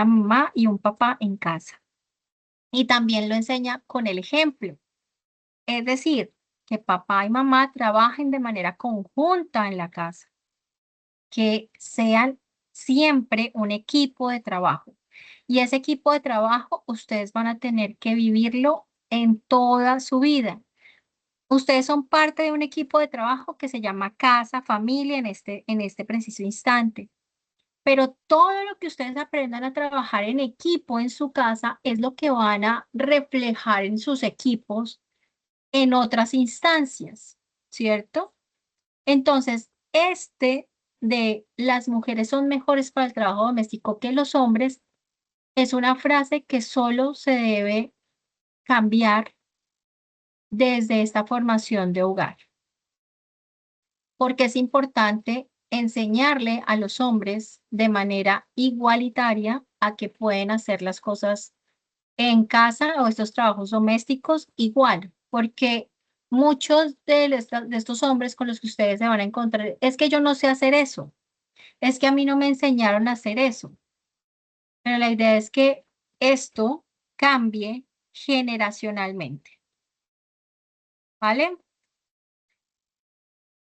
[SPEAKER 1] mamá y un papá en casa. Y también lo enseña con el ejemplo. Es decir, que papá y mamá trabajen de manera conjunta en la casa, que sean siempre un equipo de trabajo. Y ese equipo de trabajo ustedes van a tener que vivirlo en toda su vida. Ustedes son parte de un equipo de trabajo que se llama casa, familia en este preciso instante. Pero todo lo que ustedes aprendan a trabajar en equipo en su casa es lo que van a reflejar en sus equipos en otras instancias, ¿cierto? Entonces, de las mujeres son mejores para el trabajo doméstico que los hombres es una frase que solo se debe cambiar desde esta formación de hogar, porque es importante enseñarle a los hombres de manera igualitaria a que pueden hacer las cosas en casa o estos trabajos domésticos igual, porque muchos de estos hombres con los que ustedes se van a encontrar, es que yo no sé hacer eso, es que a mí no me enseñaron a hacer eso, pero la idea es que esto cambie generacionalmente, ¿vale?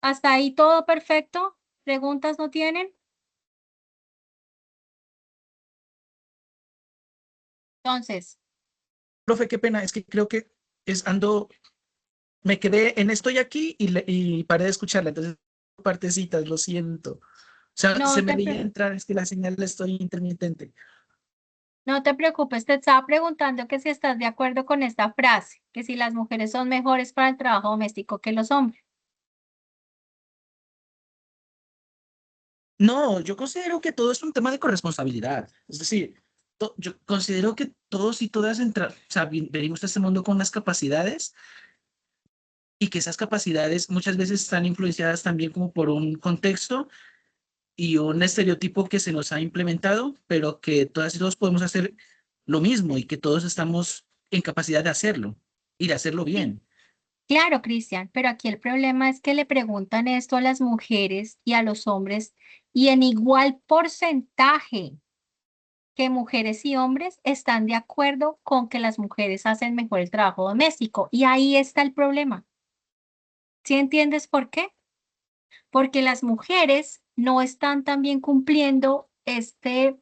[SPEAKER 1] ¿Hasta ahí todo perfecto? ¿Preguntas no tienen? Entonces,
[SPEAKER 4] Profe, qué pena, es que creo que me quedé en estoy aquí y paré de escucharla, entonces partecitas, lo siento. O sea,
[SPEAKER 1] no
[SPEAKER 4] se me
[SPEAKER 1] te,
[SPEAKER 4] veía entrar, es que la señal estoy intermitente.
[SPEAKER 1] no te preocupes, te estaba preguntando que si estás de acuerdo con esta frase, que si las mujeres son mejores para el trabajo doméstico que los hombres.
[SPEAKER 4] No, yo considero que todo es un tema de corresponsabilidad. Es decir, yo considero que todos y todas o sea, venimos a este mundo con unas capacidades y que esas capacidades muchas veces están influenciadas también como por un contexto y un estereotipo que se nos ha implementado, pero que todas y todos podemos hacer lo mismo y que todos estamos en capacidad de hacerlo y de hacerlo
[SPEAKER 1] Sí,
[SPEAKER 4] bien.
[SPEAKER 1] claro, Cristian, pero aquí el problema es que le preguntan esto a las mujeres y a los hombres y en igual porcentaje que mujeres y hombres están de acuerdo con que las mujeres hacen mejor el trabajo doméstico. Y ahí está el problema. ¿Sí entiendes por qué? Porque las mujeres no están también cumpliendo este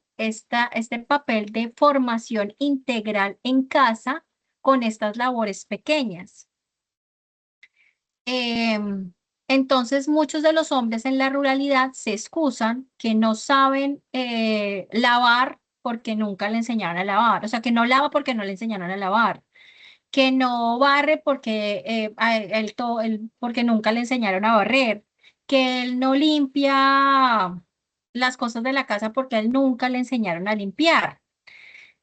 [SPEAKER 1] papel de formación integral en casa con estas labores pequeñas. Em, entonces, muchos de los hombres en la ruralidad se excusan que no saben lavar porque nunca le enseñaron a lavar, o sea, que no lava porque no le enseñaron a lavar, que no barre porque, porque nunca le enseñaron a barrer, que él no limpia las cosas de la casa porque a él nunca le enseñaron a limpiar.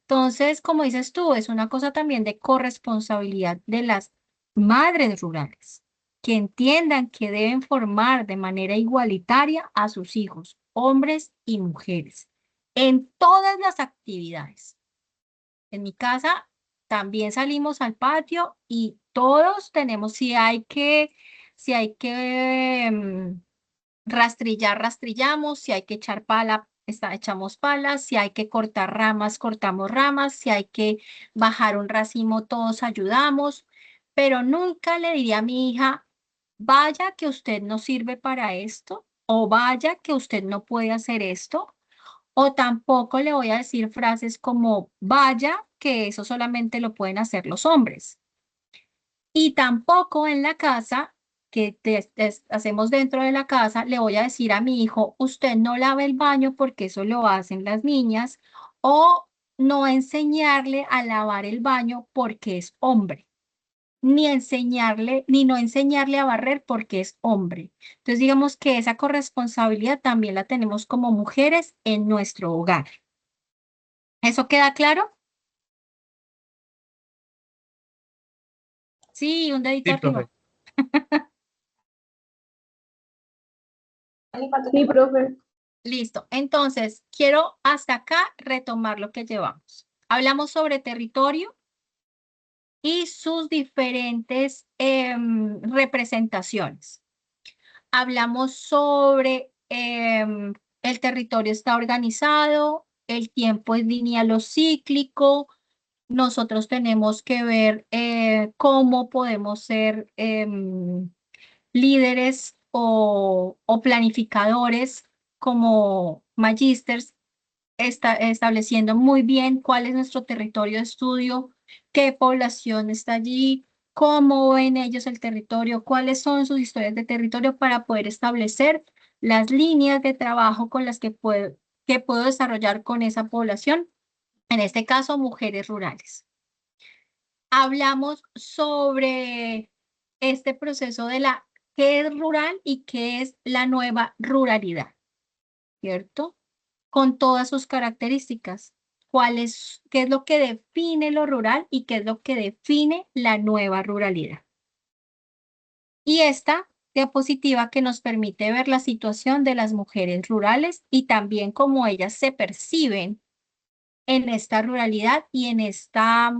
[SPEAKER 1] Entonces, como dices tú, es una cosa también de corresponsabilidad de las madres rurales, que entiendan que deben formar de manera igualitaria a sus hijos, hombres y mujeres, en todas las actividades. En mi casa también salimos al patio y todos tenemos, si hay que rastrillar, rastrillamos, si hay que echar pala, echamos palas, si hay que cortar ramas, cortamos ramas, si hay que bajar un racimo, todos ayudamos, pero nunca le diría a mi hija, vaya que usted no sirve para esto, o vaya que usted no puede hacer esto, o tampoco le voy a decir frases como, vaya que eso solamente lo pueden hacer los hombres. Y tampoco en la casa, que hacemos dentro de la casa, le voy a decir a mi hijo, usted no lave el baño porque eso lo hacen las niñas, o no enseñarle a lavar el baño porque es hombre. ni enseñarle, ni no enseñarle a barrer porque es hombre. Entonces, digamos que esa corresponsabilidad también la tenemos como mujeres en nuestro hogar. ¿Eso queda claro? Sí, un dedito
[SPEAKER 2] Sí,
[SPEAKER 1] arriba.
[SPEAKER 2] profe.
[SPEAKER 3] Sí, profe.
[SPEAKER 1] Listo. Entonces, quiero hasta acá retomar lo que llevamos. Hablamos sobre territorio y sus diferentes representaciones. Hablamos sobre el territorio está organizado, el tiempo es lineal o cíclico. Nosotros tenemos que ver cómo podemos ser líderes o planificadores como magísters, estableciendo muy bien cuál es nuestro territorio de estudio, qué población está allí, cómo ven ellos el territorio, cuáles son sus historias de territorio para poder establecer las líneas de trabajo con las que puedo desarrollar con esa población, en este caso, mujeres rurales. Hablamos sobre este proceso de qué es rural y qué es la nueva ruralidad, ¿cierto? Con todas sus características. ¿Qué es lo que define lo rural y qué es lo que define la nueva ruralidad? Y esta diapositiva que nos permite ver la situación de las mujeres rurales y también cómo ellas se perciben en esta ruralidad y en esta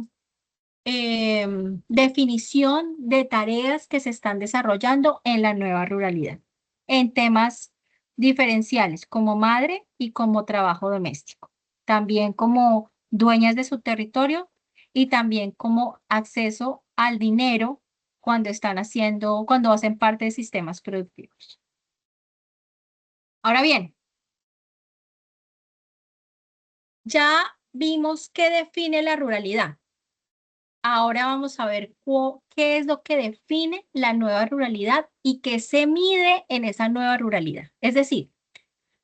[SPEAKER 1] definición de tareas que se están desarrollando en la nueva ruralidad, en temas diferenciales como madre y como trabajo doméstico, también como dueñas de su territorio y también como acceso al dinero cuando hacen parte de sistemas productivos. Ahora bien, ya vimos qué define la ruralidad. Ahora vamos a ver qué es lo que define la nueva ruralidad y qué se mide en esa nueva ruralidad. Es decir,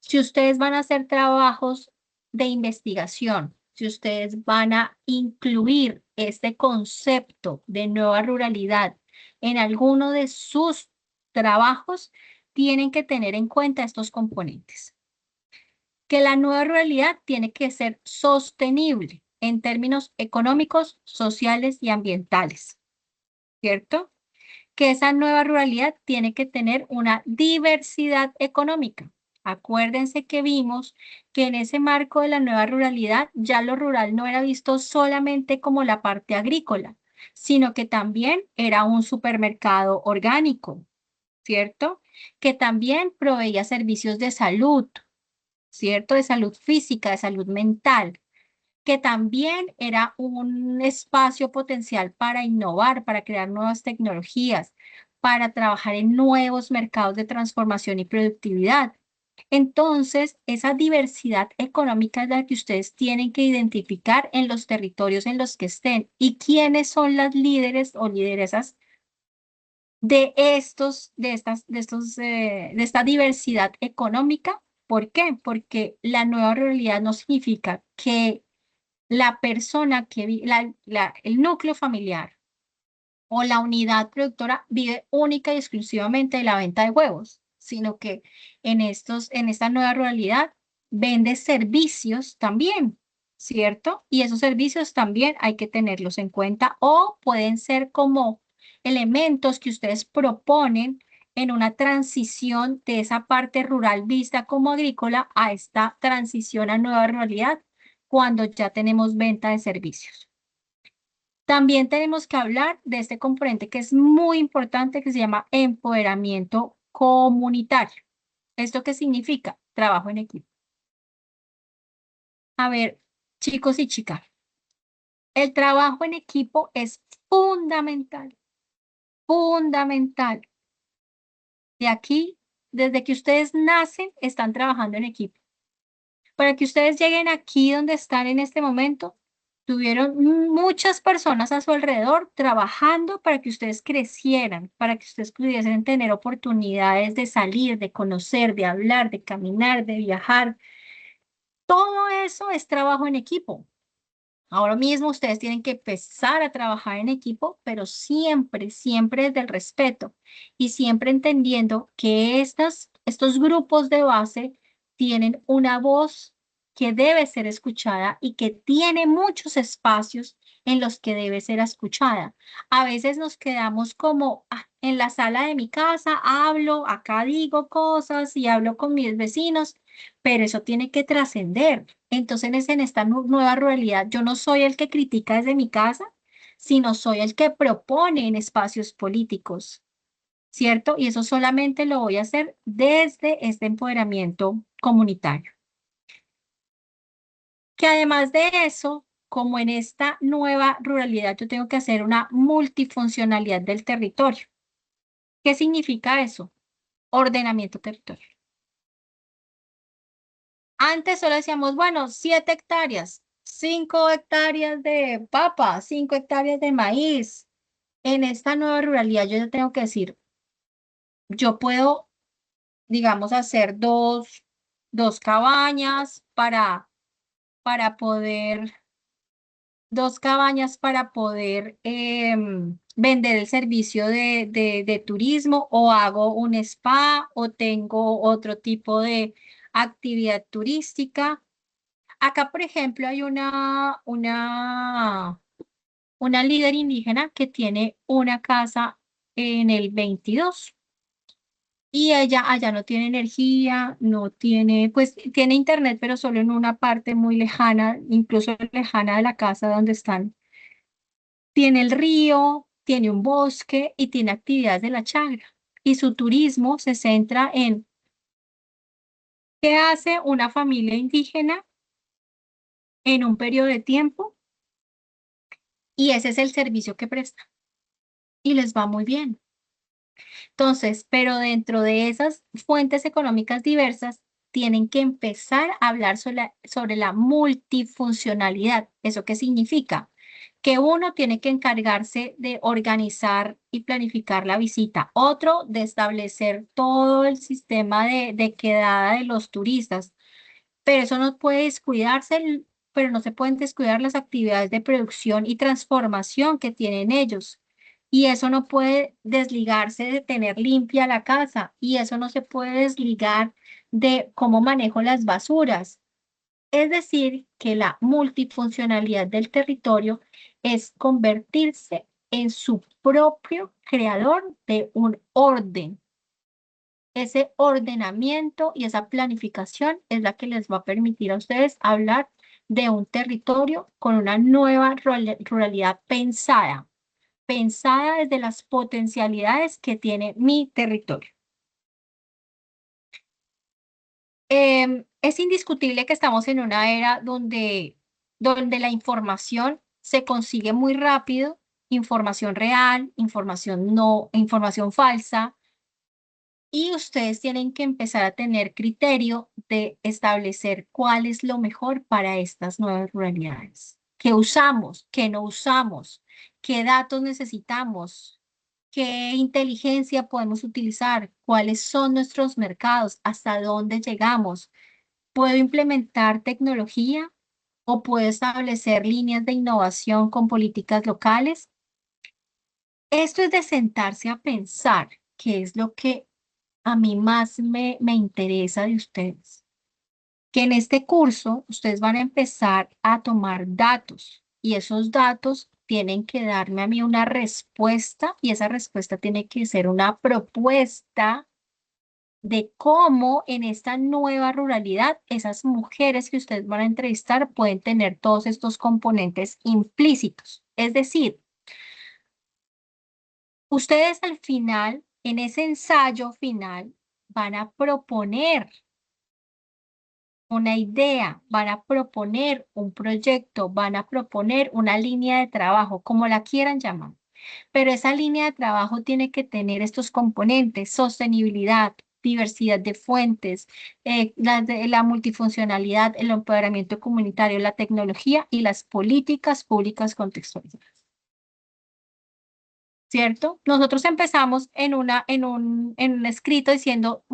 [SPEAKER 1] si ustedes van a hacer trabajos de investigación, si ustedes van a incluir este concepto de nueva ruralidad en alguno de sus trabajos, tienen que tener en cuenta estos componentes. Que la nueva ruralidad tiene que ser sostenible en términos económicos, sociales y ambientales, ¿cierto? Que esa nueva ruralidad tiene que tener una diversidad económica. Acuérdense que vimos que en ese marco de la nueva ruralidad ya lo rural no era visto solamente como la parte agrícola, sino que también era un supermercado orgánico, ¿cierto? Que también proveía servicios de salud, ¿cierto? De salud física, de salud mental, que también era un espacio potencial para innovar, para crear nuevas tecnologías, para trabajar en nuevos mercados de transformación y productividad. Entonces, esa diversidad económica es la que ustedes tienen que identificar en los territorios en los que estén y quiénes son las líderes o lideresas de de esta diversidad económica. ¿Por qué? Porque la nueva realidad no significa que la persona el núcleo familiar o la unidad productora vive única y exclusivamente de la venta de huevos, sino que en esta nueva ruralidad vende servicios también, ¿cierto? Y esos servicios también hay que tenerlos en cuenta o pueden ser como elementos que ustedes proponen en una transición de esa parte rural vista como agrícola a esta transición a nueva ruralidad cuando ya tenemos venta de servicios. También tenemos que hablar de este componente que es muy importante, que se llama empoderamiento comunitario. ¿Esto qué significa? Trabajo en equipo. A ver, chicos y chicas, el trabajo en equipo es fundamental, fundamental. De aquí, desde que ustedes nacen, están trabajando en equipo. Para que ustedes lleguen aquí donde están en este momento, tuvieron muchas personas a su alrededor trabajando para que ustedes crecieran, para que ustedes pudiesen tener oportunidades de salir, de conocer, de hablar, de caminar, de viajar. Todo eso es trabajo en equipo. Ahora mismo ustedes tienen que empezar a trabajar en equipo, pero siempre, siempre desde el respeto y siempre entendiendo que estos grupos de base tienen una voz que debe ser escuchada y que tiene muchos espacios en los que debe ser escuchada. A veces nos quedamos como en la sala de mi casa, hablo, acá digo cosas y hablo con mis vecinos, pero eso tiene que trascender. Entonces, en esta nueva realidad, yo no soy el que critica desde mi casa, sino soy el que propone en espacios políticos, ¿cierto? Y eso solamente lo voy a hacer desde este empoderamiento comunitario. Que además de eso, como en esta nueva ruralidad, yo tengo que hacer una multifuncionalidad del territorio. ¿Qué significa eso? Ordenamiento territorial. Antes solo decíamos, bueno, 7 hectáreas, 5 hectáreas de papa, 5 hectáreas de maíz. En esta nueva ruralidad yo ya tengo que decir, yo puedo, digamos, hacer dos cabañas para poder, dos cabañas para poder vender el servicio de turismo, o hago un spa o tengo otro tipo de actividad turística. Acá, por ejemplo, hay una líder indígena que tiene una casa en el 22 y ella allá no tiene energía, no tiene, pues tiene internet, pero solo en una parte muy lejana, incluso lejana de la casa donde están. Tiene el río, tiene un bosque y tiene actividades de la chagra. Y su turismo se centra en qué hace una familia indígena en un periodo de tiempo, y ese es el servicio que presta y les va muy bien. Entonces, pero dentro de esas fuentes económicas diversas, tienen que empezar a hablar sobre la multifuncionalidad. ¿Eso qué significa? Que uno tiene que encargarse de organizar y planificar la visita, otro de establecer todo el sistema de quedada de los turistas, pero eso no puede descuidarse, pero no se pueden descuidar las actividades de producción y transformación que tienen ellos. Y eso no puede desligarse de tener limpia la casa, y eso no se puede desligar de cómo manejo las basuras. Es decir, que la multifuncionalidad del territorio es convertirse en su propio creador de un orden. Ese ordenamiento y esa planificación es la que les va a permitir a ustedes hablar de un territorio con una nueva ruralidad pensada, pensada desde las potencialidades que tiene mi territorio. Es indiscutible que estamos en una era donde la información se consigue muy rápido, información real, información falsa, y ustedes tienen que empezar a tener criterio de establecer cuál es lo mejor para estas nuevas realidades. ¿Qué usamos? ¿Qué no usamos? ¿Qué datos necesitamos? ¿Qué inteligencia podemos utilizar? ¿Cuáles son nuestros mercados? ¿Hasta dónde llegamos? ¿Puedo implementar tecnología o puedo establecer líneas de innovación con políticas locales? Esto es de sentarse a pensar qué es lo que a mí más me interesa de ustedes. Que en este curso ustedes van a empezar a tomar datos, y esos datos tienen que darme a mí una respuesta, y esa respuesta tiene que ser una propuesta de cómo en esta nueva ruralidad esas mujeres que ustedes van a entrevistar pueden tener todos estos componentes implícitos. Es decir, ustedes al final, en ese ensayo final, van a proponer una idea, van a proponer un proyecto, van a proponer una línea de trabajo, como la quieran llamar. Pero esa línea de trabajo tiene que tener estos componentes: sostenibilidad, diversidad de fuentes, la multifuncionalidad, el empoderamiento comunitario, la tecnología y las políticas públicas contextualizadas. ¿Cierto? Nosotros empezamos en un escrito diciendo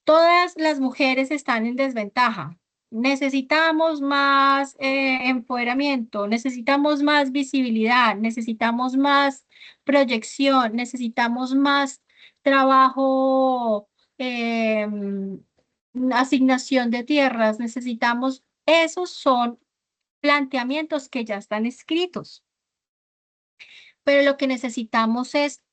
[SPEAKER 1] todas las mujeres están en desventaja. necesitamos más empoderamiento, necesitamos más visibilidad, necesitamos más proyección, necesitamos más trabajo, asignación de tierras, necesitamos, esos son planteamientos que ya están escritos, pero lo que necesitamos es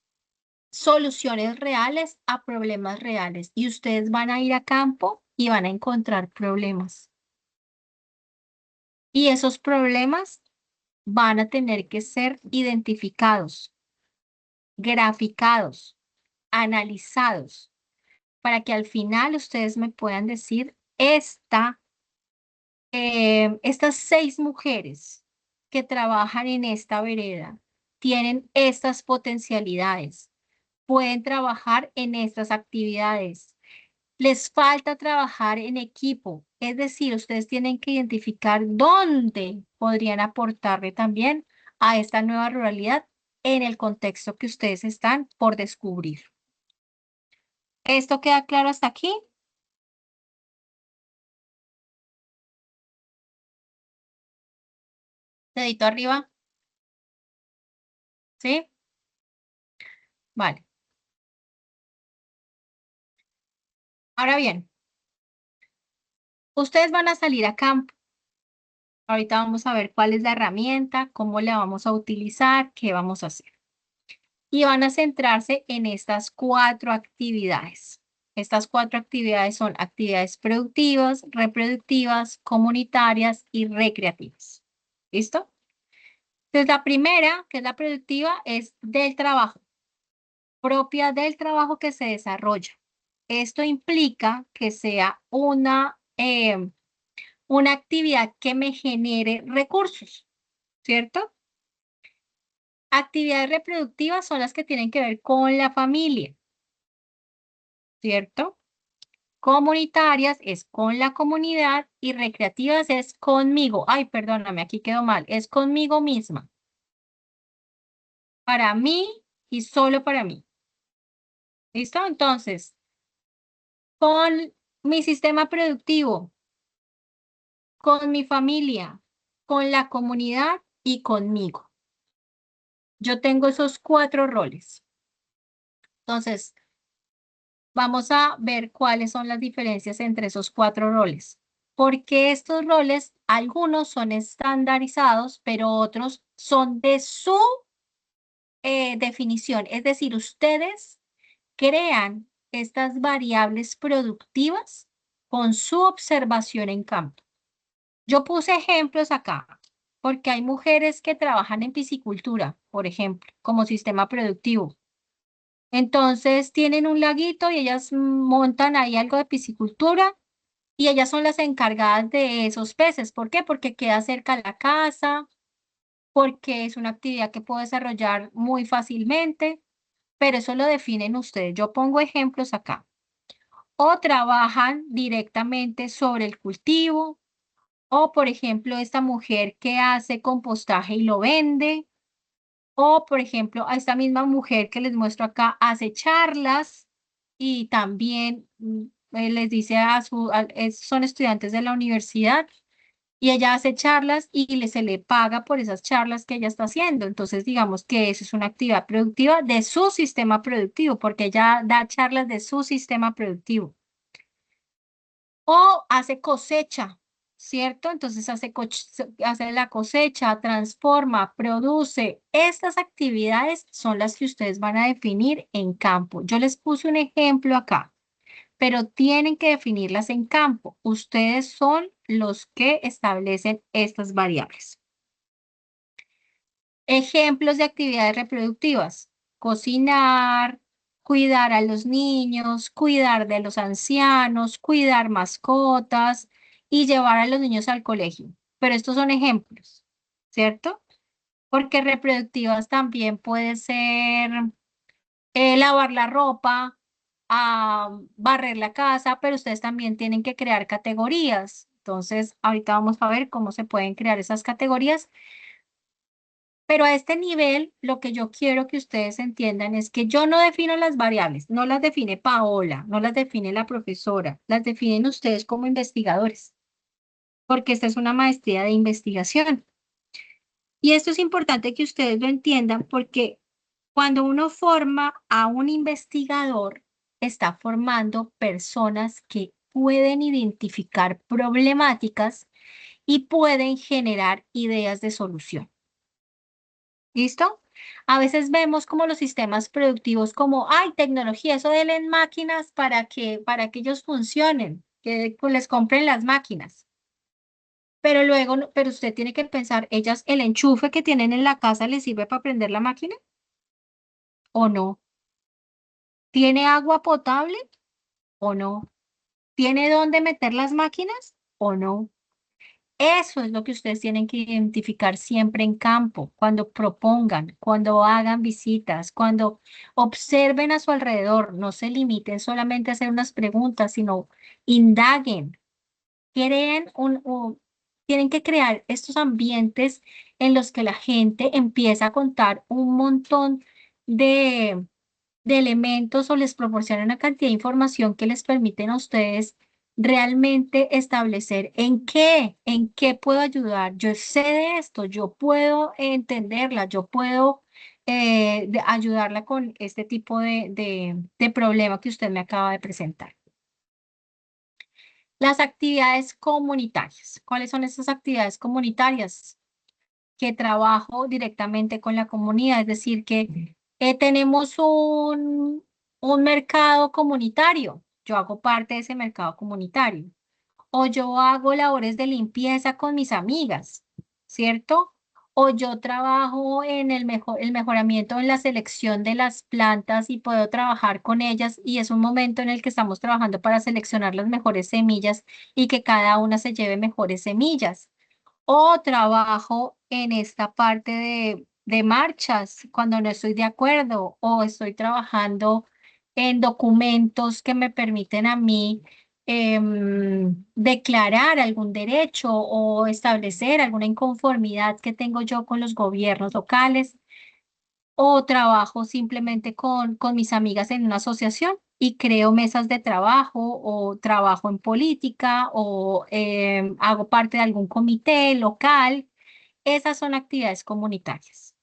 [SPEAKER 1] soluciones reales a problemas reales y ustedes van a ir a campo y van a encontrar problemas. Y esos problemas van a tener que ser identificados, graficados, analizados, para que al final ustedes me puedan decir, estas 6 mujeres que trabajan en esta vereda tienen estas potencialidades, pueden trabajar en estas actividades. Les falta trabajar en equipo, es decir, ustedes tienen que identificar dónde podrían aportarle también a esta nueva ruralidad en el contexto que ustedes están por descubrir. ¿Esto queda claro hasta aquí? Dedito arriba. ¿Sí? Vale. Ahora bien, ustedes van a salir a campo. Ahorita vamos a ver cuál es la herramienta, cómo la vamos a utilizar, qué vamos a hacer. Y van a centrarse en estas 4 actividades. Estas 4 actividades son actividades productivas, reproductivas, comunitarias y recreativas. ¿Listo? Entonces, la primera, que es la productiva, es del trabajo, propia del trabajo que se desarrolla. Esto implica que sea una actividad que me genere recursos, ¿cierto? Actividades reproductivas son las que tienen que ver con la familia, ¿cierto? Comunitarias es con la comunidad y recreativas es conmigo. Ay, perdóname, aquí quedó mal. Es conmigo misma. Para mí y solo para mí. ¿Listo? Entonces, con mi sistema productivo, con mi familia, con la comunidad y conmigo. Yo tengo esos 4 roles. Entonces, vamos a ver cuáles son las diferencias entre esos 4 roles. Porque estos roles, algunos son estandarizados, pero otros son de su definición. Es decir, ustedes crean estas variables productivas con su observación en campo. Yo puse ejemplos acá, porque hay mujeres que trabajan en piscicultura, por ejemplo, como sistema productivo. Entonces tienen un laguito y ellas montan ahí algo de piscicultura y ellas son las encargadas de esos peces. ¿Por qué? Porque queda cerca de la casa, porque es una actividad que puedo desarrollar muy fácilmente, pero eso lo definen ustedes. Yo pongo ejemplos acá. O trabajan directamente sobre el cultivo, o por ejemplo, esta mujer que hace compostaje y lo vende, o por ejemplo, a esta misma mujer que les muestro acá hace charlas y también les dice son estudiantes de la universidad y ella hace charlas y se le paga por esas charlas que ella está haciendo. Entonces, digamos que eso es una actividad productiva de su sistema productivo, porque ella da charlas de su sistema productivo. O hace cosecha, ¿cierto? Entonces hace la cosecha, transforma, produce. Estas actividades son las que ustedes van a definir en campo. Yo les puse un ejemplo acá, pero tienen que definirlas en campo. Ustedes son los que establecen estas variables. Ejemplos de actividades reproductivas: cocinar, cuidar a los niños, cuidar de los ancianos, cuidar mascotas y llevar a los niños al colegio. Pero estos son ejemplos, ¿cierto? Porque reproductivas también puede ser lavar la ropa, barrer la casa, pero ustedes también tienen que crear categorías. Entonces, ahorita vamos a ver cómo se pueden crear esas categorías. Pero a este nivel, lo que yo quiero que ustedes entiendan es que yo no defino las variables, no las define Paola, no las define la profesora, las definen ustedes como investigadores. porque esta es una maestría de investigación. Y esto es importante que ustedes lo entiendan porque cuando uno forma a un investigador, está formando personas que pueden identificar problemáticas y pueden generar ideas de solución. ¿Listo? A veces vemos como los sistemas productivos como, ay, tecnología, eso denle máquinas para que ellos funcionen, que pues, les compren las máquinas. Pero luego, pero usted tiene que pensar, ¿ellas, el enchufe que tienen en la casa les sirve para prender la máquina o no? ¿Tiene agua potable o no? ¿Tiene dónde meter las máquinas o no? Eso es lo que ustedes tienen que identificar siempre en campo, cuando propongan, cuando hagan visitas, cuando observen a su alrededor. No se limiten solamente a hacer unas preguntas, sino indaguen. Tienen que crear estos ambientes en los que la gente empieza a contar un montón de, de elementos o les proporciona una cantidad de información que les permiten a ustedes realmente establecer en qué puedo ayudar. Yo sé de esto, yo puedo entenderla, yo puedo ayudarla con este tipo de problema que usted me acaba de presentar. Las actividades comunitarias. ¿Cuáles son esas actividades comunitarias? Que trabajo directamente con la comunidad, es decir, que tenemos un mercado comunitario. Yo hago parte de ese mercado comunitario. O yo hago labores de limpieza con mis amigas, ¿cierto? O yo trabajo en el mejoramiento en la selección de las plantas y puedo trabajar con ellas y es un momento en el que estamos trabajando para seleccionar las mejores semillas y que cada una se lleve mejores semillas. O trabajo en esta parte de marchas cuando no estoy de acuerdo o estoy trabajando en documentos que me permiten a mí declarar algún derecho o establecer alguna inconformidad que tengo yo con los gobiernos locales, o trabajo simplemente con mis amigas en una asociación y creo mesas de trabajo o trabajo en política o hago parte de algún comité local. Esas son actividades comunitarias.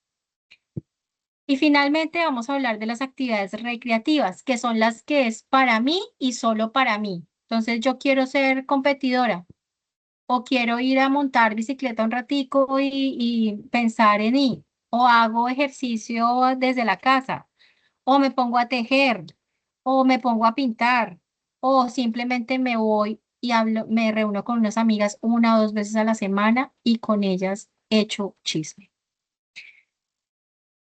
[SPEAKER 1] Y finalmente vamos a hablar de las actividades recreativas, que son las que es para mí y solo para mí. Entonces yo quiero ser competidora o quiero ir a montar bicicleta un ratico y pensar en ir, o hago ejercicio desde la casa, o me pongo a tejer, o me pongo a pintar, o simplemente me voy y hablo, me reúno con unas amigas 1 o 2 veces a la semana y con ellas echo chisme.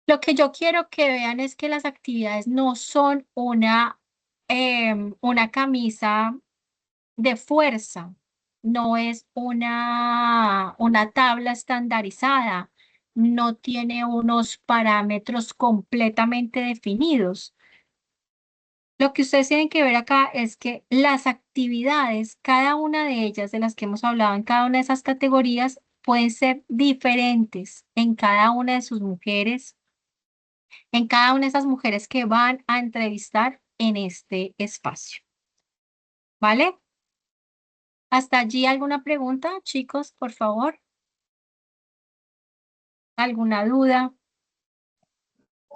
[SPEAKER 1] Lo que yo quiero que vean es que las actividades no son una camisa de fuerza, no es una tabla estandarizada, no tiene unos parámetros completamente definidos. Lo que ustedes tienen que ver acá es que las actividades, cada una de ellas de las que hemos hablado en cada una de esas categorías, pueden ser diferentes en cada una de sus mujeres, en cada una de esas mujeres que van a entrevistar en este espacio. ¿Vale? ¿Hasta allí alguna pregunta, chicos, por favor? ¿Alguna duda?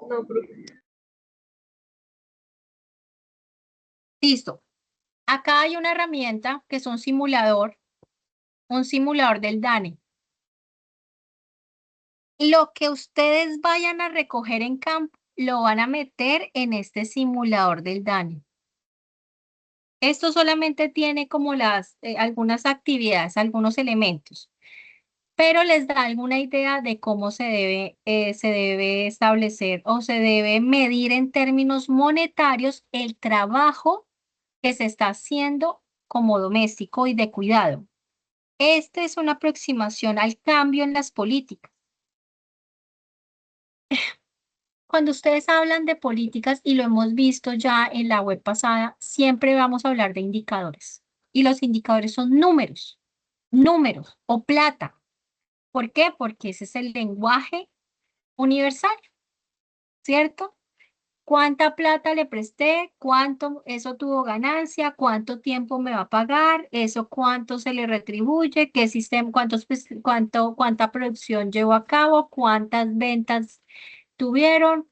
[SPEAKER 3] No, profe.
[SPEAKER 1] Listo. Acá hay una herramienta que es un simulador del DANE. Lo que ustedes vayan a recoger en campo, lo van a meter en este simulador del DANE. Esto solamente tiene como algunas actividades, algunos elementos, pero les da alguna idea de cómo se debe establecer o se debe medir en términos monetarios el trabajo que se está haciendo como doméstico y de cuidado. Esta es una aproximación al cambio en las políticas. Cuando ustedes hablan de políticas, y lo hemos visto ya en la web pasada, siempre vamos a hablar de indicadores. Y los indicadores son números o plata. ¿Por qué? Porque ese es el lenguaje universal, ¿cierto? ¿Cuánta plata le presté? ¿Cuánto eso tuvo ganancia? ¿Cuánto tiempo me va a pagar? ¿Eso cuánto se le retribuye? ¿Qué sistema, cuánta producción llevó a cabo? ¿Cuántas ventas tuvieron?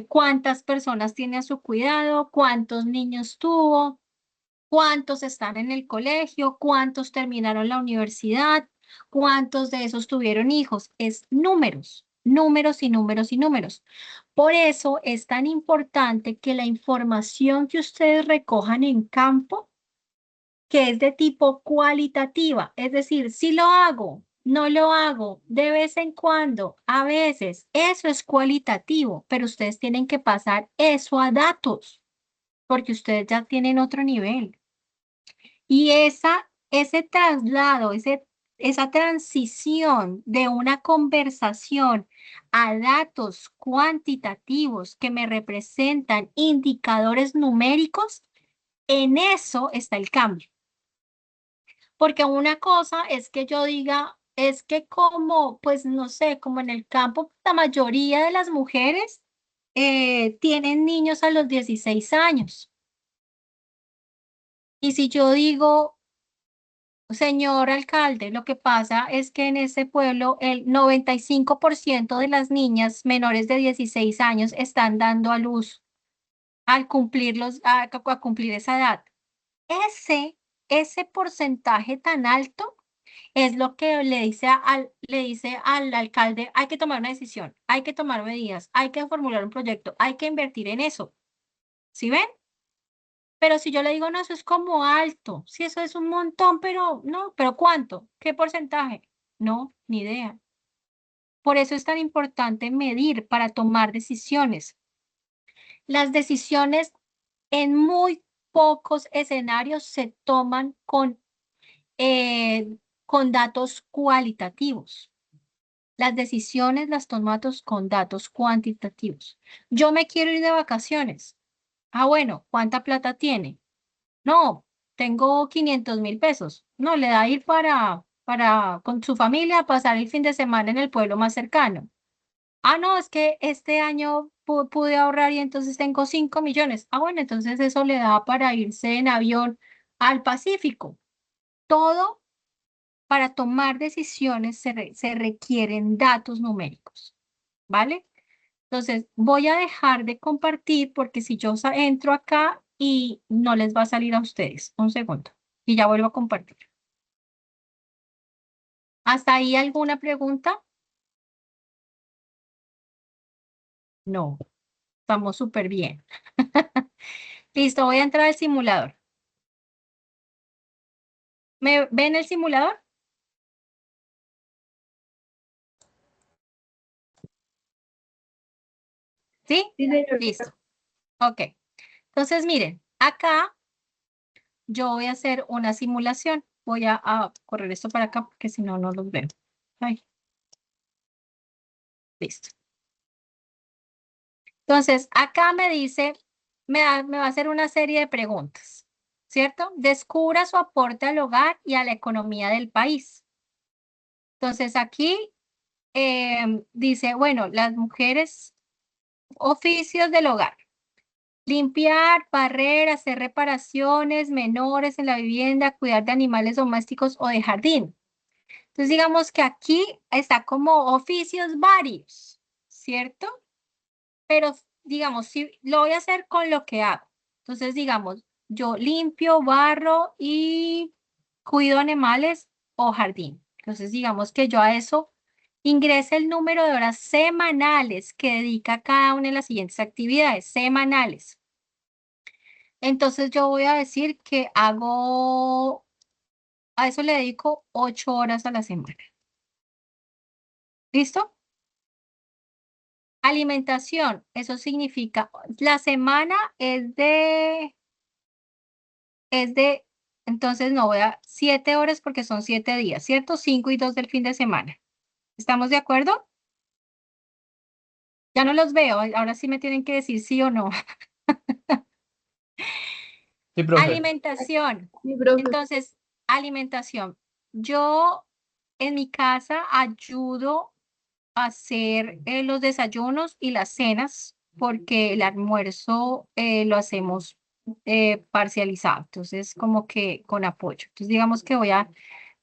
[SPEAKER 1] ¿Cuántas personas tiene a su cuidado? ¿Cuántos niños tuvo? ¿Cuántos están en el colegio? ¿Cuántos terminaron la universidad? ¿Cuántos de esos tuvieron hijos? Es números, números y números y números. Por eso es tan importante que la información que ustedes recojan en campo, que es de tipo cualitativa, es decir, si lo hago, no lo hago, de vez en cuando, a veces, eso es cualitativo, pero ustedes tienen que pasar eso a datos, porque ustedes ya tienen otro nivel. Y ese traslado, esa transición de una conversación a datos cuantitativos que me representan indicadores numéricos, en eso está el cambio. Porque una cosa es que yo diga, es que como, pues no sé, como en el campo, la mayoría de las mujeres tienen niños a los 16 años. Y si yo digo, señor alcalde, lo que pasa es que en ese pueblo el 95% de las niñas menores de 16 años están dando a luz al a cumplir esa edad. Ese porcentaje tan alto es lo que le dice al alcalde, hay que tomar una decisión, hay que tomar medidas, hay que formular un proyecto, hay que invertir en eso. ¿Sí ven? Pero si yo le digo, no, eso es como alto, si eso es un montón, pero no, pero ¿cuánto? ¿Qué porcentaje? No, ni idea. Por eso es tan importante medir para tomar decisiones. Las decisiones en muy pocos escenarios se toman con datos cualitativos. Las decisiones las tomamos con datos cuantitativos. Yo me quiero ir de vacaciones. Ah, bueno, ¿cuánta plata tiene? No, tengo 500.000 pesos. No, le da ir con su familia a pasar el fin de semana en el pueblo más cercano. Ah, no, es que este año pude ahorrar y entonces tengo 5 millones. Ah, bueno, entonces eso le da para irse en avión al Pacífico. Todo para tomar decisiones se requieren datos numéricos, ¿vale? Entonces, voy a dejar de compartir porque si yo entro acá y no les va a salir a ustedes. Un segundo. Y ya vuelvo a compartir. ¿Hasta ahí alguna pregunta? No, estamos súper bien. Listo, voy a entrar al simulador. ¿Me ven el simulador? ¿Sí?
[SPEAKER 3] Sí, señor.
[SPEAKER 1] Listo. Ok. Entonces, miren, acá yo voy a hacer una simulación. Voy a correr esto para acá porque si no, no los veo. Ay. Listo. Entonces, acá me dice, me va a hacer una serie de preguntas, ¿cierto? Descubra su aporte al hogar y a la economía del país. Entonces, aquí dice, bueno, las mujeres, oficios del hogar. Limpiar, barrer, hacer reparaciones menores en la vivienda, cuidar de animales domésticos o de jardín. Entonces, digamos que aquí está como oficios varios, ¿cierto? Pero, digamos, si lo voy a hacer con lo que hago. Entonces, digamos, yo limpio, barro y cuido animales o jardín. Entonces, digamos que yo a eso ingrese el número de horas semanales que dedica cada una de las siguientes actividades, semanales. Entonces, yo voy a decir que a eso le dedico 8 horas a la semana. ¿Listo? Alimentación, eso significa, la semana entonces no voy a 7 horas porque son 7 días, ¿cierto? 5 y 2 del fin de semana. ¿Estamos de acuerdo? Ya no los veo, ahora sí me tienen que decir sí o no.
[SPEAKER 2] Sí, profe.
[SPEAKER 1] Alimentación,
[SPEAKER 3] Sí, profe.
[SPEAKER 1] entonces, alimentación. Yo en mi casa ayudo a hacer los desayunos y las cenas porque el almuerzo lo hacemos parcializado, entonces como que con apoyo. Entonces digamos que voy a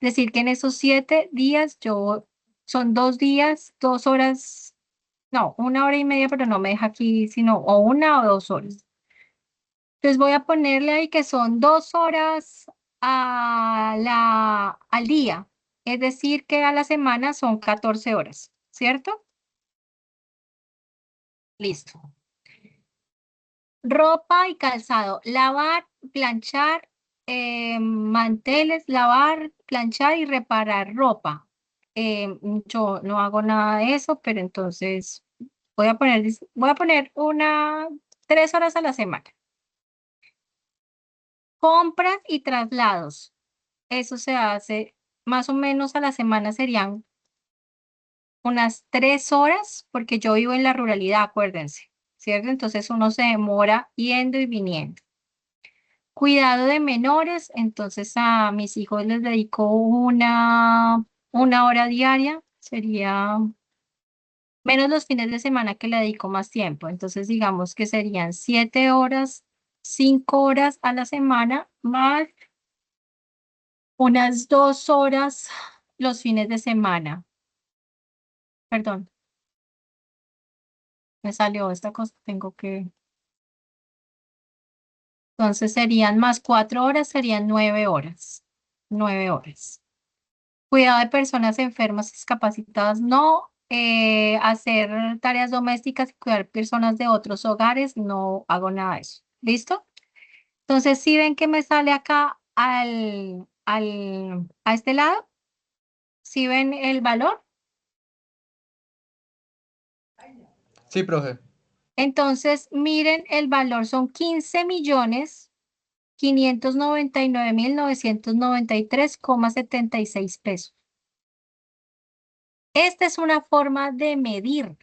[SPEAKER 1] decir que en esos 7 días son 2 días, 2 horas, no, 1 hora y media, pero no me deja aquí, sino o 1 o 2 horas. Entonces voy a ponerle ahí que son 2 horas al día, es decir que a la semana son 14 horas, ¿cierto? Listo. Ropa y calzado, lavar, planchar, manteles, lavar, planchar y reparar ropa. Yo no hago nada de eso, pero entonces voy a poner 3 horas a la semana. Compras y traslados. Eso se hace más o menos a la semana serían unas 3 horas, porque yo vivo en la ruralidad, acuérdense, ¿cierto? Entonces uno se demora yendo y viniendo. Cuidado de menores, entonces a mis hijos les dedico una hora diaria, sería menos los fines de semana que le dedico más tiempo. Entonces digamos que serían 7 horas, 5 horas a la semana, más unas 2 horas los fines de semana. Perdón, me salió esta cosa, tengo que... Entonces serían más 4 horas, serían 9 horas. 9 horas. Cuidado de personas enfermas, discapacitadas, no. Hacer tareas domésticas y cuidar personas de otros hogares, no hago nada de eso. ¿Listo? Entonces, si ven que me sale acá a este lado, si ven el valor,
[SPEAKER 2] Sí, profe.
[SPEAKER 1] entonces miren el valor, son 15.599.993,76 pesos. Esta es una forma de medir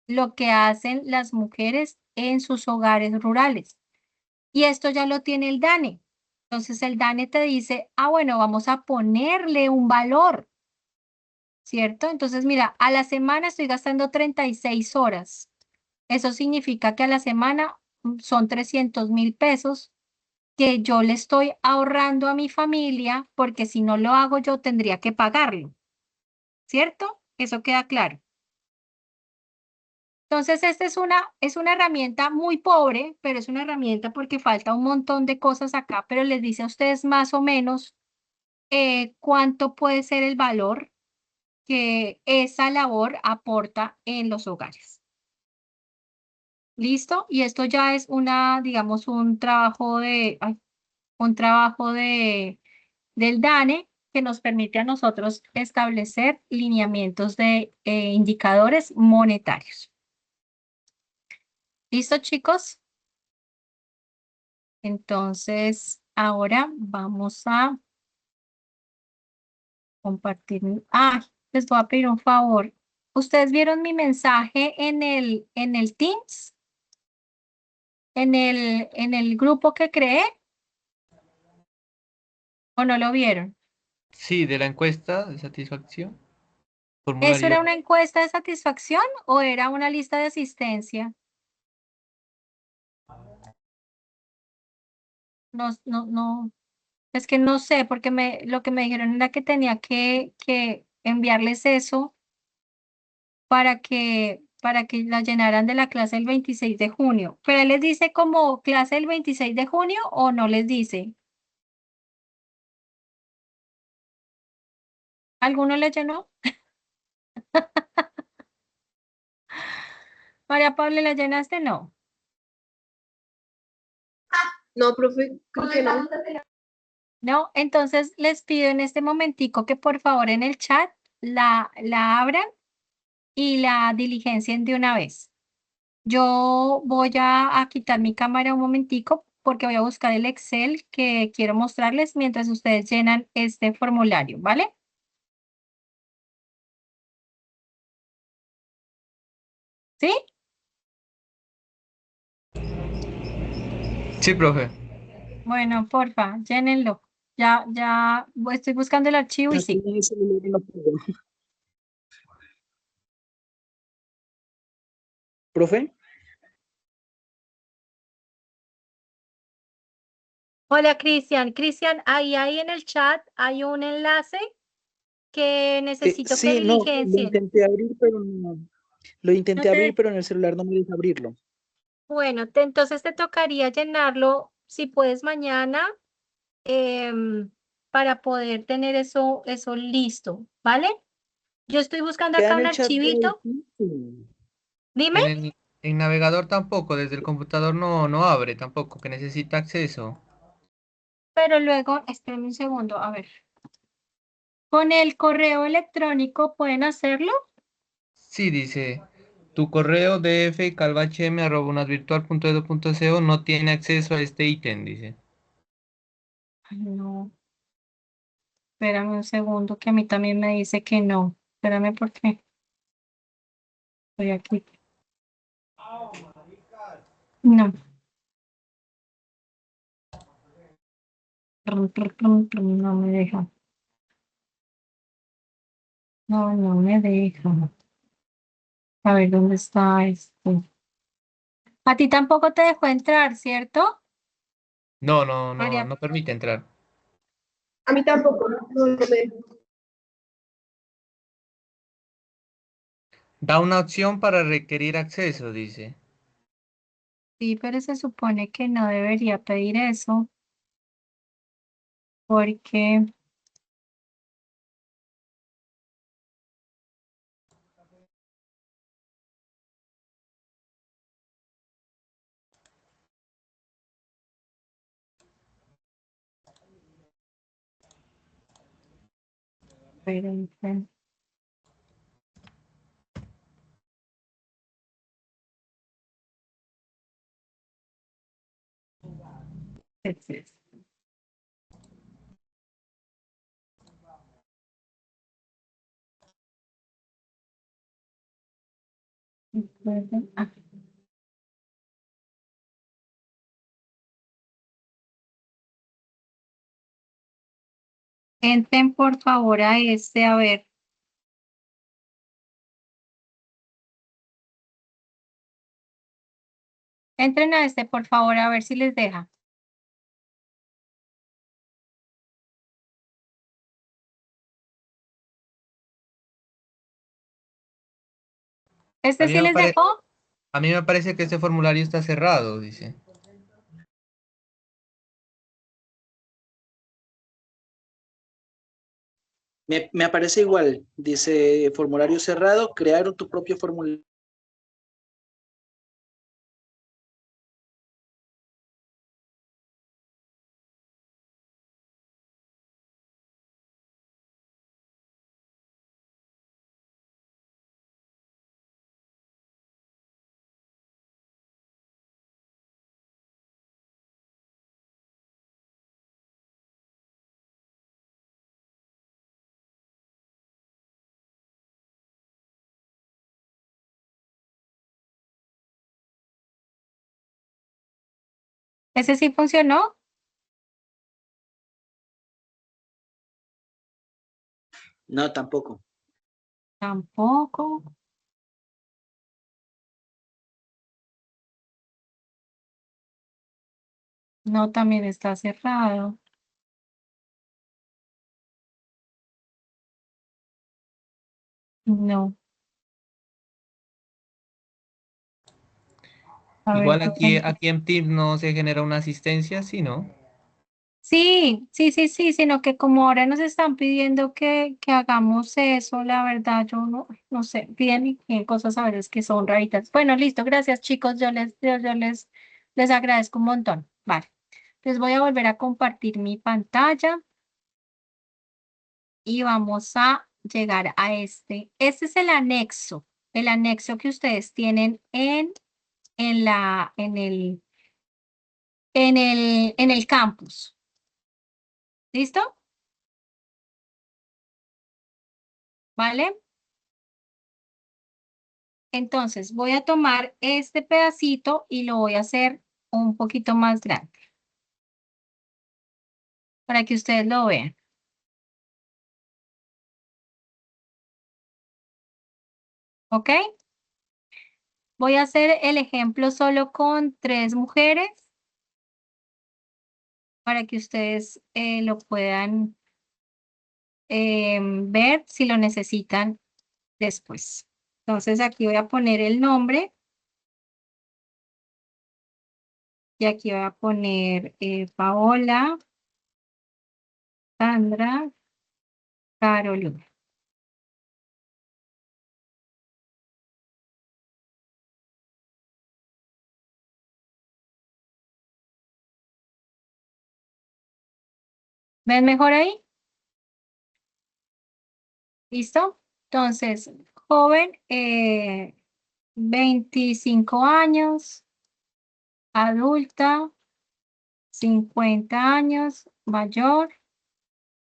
[SPEAKER 1] lo que hacen las mujeres en sus hogares rurales. Y esto ya lo tiene el DANE. Entonces el DANE te dice, bueno, vamos a ponerle un valor, ¿cierto? Entonces mira, a la semana estoy gastando 36 horas. Eso significa que a la semana son 300.000 pesos que yo le estoy ahorrando a mi familia, porque si no lo hago yo tendría que pagarlo, ¿cierto? Eso queda claro. Entonces, esta es una herramienta muy pobre, pero es una herramienta porque falta un montón de cosas acá, pero les dice a ustedes más o menos cuánto puede ser el valor que esa labor aporta en los hogares. ¿Listo? Y esto ya es digamos, un trabajo del DANE que nos permite a nosotros establecer lineamientos de indicadores monetarios. ¿Listo, chicos? Entonces, ahora vamos a compartir. Les voy a pedir un favor. ¿Ustedes vieron mi mensaje en el Teams? En el grupo que creé? ¿O no lo vieron?
[SPEAKER 2] Sí, de la encuesta de satisfacción.
[SPEAKER 1] ¿Eso era
[SPEAKER 2] Formulario.
[SPEAKER 1] una encuesta de satisfacción o era una lista de asistencia? No, no, no. Es que no sé, porque lo que me dijeron era que tenía que enviarles eso para que la llenaran de la clase el 26 de junio. ¿Pero él les dice como clase el 26 de junio o no les dice? ¿Alguno le llenó? María Pablo, ¿la llenaste? No.
[SPEAKER 3] No, profe, creo que no.
[SPEAKER 1] No, entonces les pido en este momentico que por favor en el chat la abran y la diligencien de una vez. Yo voy a quitar mi cámara un momentico porque voy a buscar el Excel que quiero mostrarles mientras ustedes llenan este formulario, ¿vale? ¿Sí?
[SPEAKER 2] Sí, profe.
[SPEAKER 1] Bueno, porfa, llénenlo. Ya estoy buscando el archivo y sí.
[SPEAKER 4] ¿Profe?
[SPEAKER 1] Hola, Cristian. Cristian, ahí en el chat hay un enlace que necesito que
[SPEAKER 4] Sí, no, lo
[SPEAKER 1] diligencien.
[SPEAKER 4] intenté abrir, pero no. Lo
[SPEAKER 1] No
[SPEAKER 4] intenté abrir,
[SPEAKER 1] te-
[SPEAKER 4] pero en el celular no me deja abrirlo.
[SPEAKER 1] Bueno, entonces te tocaría llenarlo, si puedes, mañana, em, para poder tener eso listo, ¿vale? Yo estoy buscando
[SPEAKER 4] Queda
[SPEAKER 1] acá
[SPEAKER 4] en
[SPEAKER 1] un
[SPEAKER 4] el chat de
[SPEAKER 1] archivito.
[SPEAKER 4] sí.
[SPEAKER 1] Dime,
[SPEAKER 2] En navegador tampoco, desde el computador no abre tampoco, que necesita acceso.
[SPEAKER 1] pero luego, espérame un segundo, a ver. ¿Con el correo electrónico pueden hacerlo?
[SPEAKER 2] Sí, dice, tu correo df.calvachm@unasvirtual.edu.co no tiene acceso a este ítem, dice.
[SPEAKER 1] Ay, no, espérame un segundo, que a mí también me dice que no. Espérame porque estoy aquí. No. No me deja. No me deja. A ver, ¿dónde está esto? A ti tampoco te dejó entrar, ¿cierto? María,
[SPEAKER 2] No permite entrar.
[SPEAKER 3] A mí tampoco, no me.
[SPEAKER 2] Da una opción para requerir acceso, dice.
[SPEAKER 1] sí, pero se supone que no debería pedir eso, porque, espérense. Es esto. Ah, entren por favor a este, a ver. Entren a este, por favor, a ver si les deja.
[SPEAKER 2] A
[SPEAKER 1] ¿Este
[SPEAKER 2] mí
[SPEAKER 1] sí
[SPEAKER 2] me
[SPEAKER 1] les
[SPEAKER 2] pare-
[SPEAKER 1] dejó?
[SPEAKER 2] a mí me parece que este formulario está cerrado, dice.
[SPEAKER 4] Me aparece igual, dice formulario cerrado, crear tu propio formulario.
[SPEAKER 1] ¿Ese sí funcionó?
[SPEAKER 4] No, tampoco.
[SPEAKER 1] Tampoco. No, también está cerrado. No. A ver,
[SPEAKER 2] Igual aquí en Teams no se genera una asistencia, ¿sí, no?
[SPEAKER 1] sí, sino que como ahora nos están pidiendo que hagamos eso, la verdad, yo no sé, piden cosas a veces que son raritas. Bueno, listo, gracias chicos, les agradezco un montón. Vale, les voy a volver a compartir mi pantalla y vamos a llegar a este. Este es el anexo que ustedes tienen en la, en el campus. ¿Listo? ¿Vale? Entonces voy a tomar este pedacito y lo voy a hacer un poquito más grande para que ustedes lo vean. ¿Ok? Voy a hacer el ejemplo solo con 3 mujeres para que ustedes lo puedan ver si lo necesitan después. Entonces aquí voy a poner el nombre y aquí voy a poner Paola, Sandra, Carolina. ¿Ven mejor ahí? ¿Listo? Entonces, joven, 25 años, adulta, 50 años, mayor,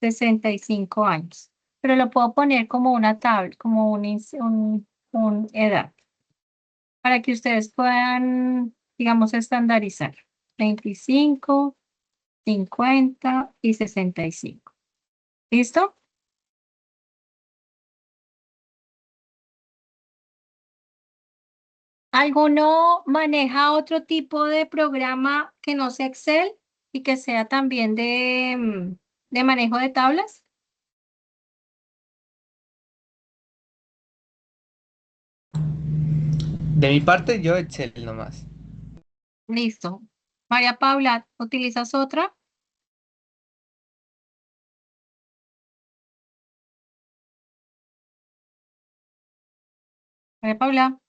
[SPEAKER 1] 65 años. Pero lo puedo poner como una tabla, como un edad, para que ustedes puedan, digamos, estandarizar. 25, 50 y 65. ¿Listo? ¿Alguno maneja otro tipo de programa que no sea Excel y que sea también de manejo de tablas?
[SPEAKER 2] De mi parte, yo Excel nomás.
[SPEAKER 1] Listo. María Paula, ¿utilizas otra? María Paula,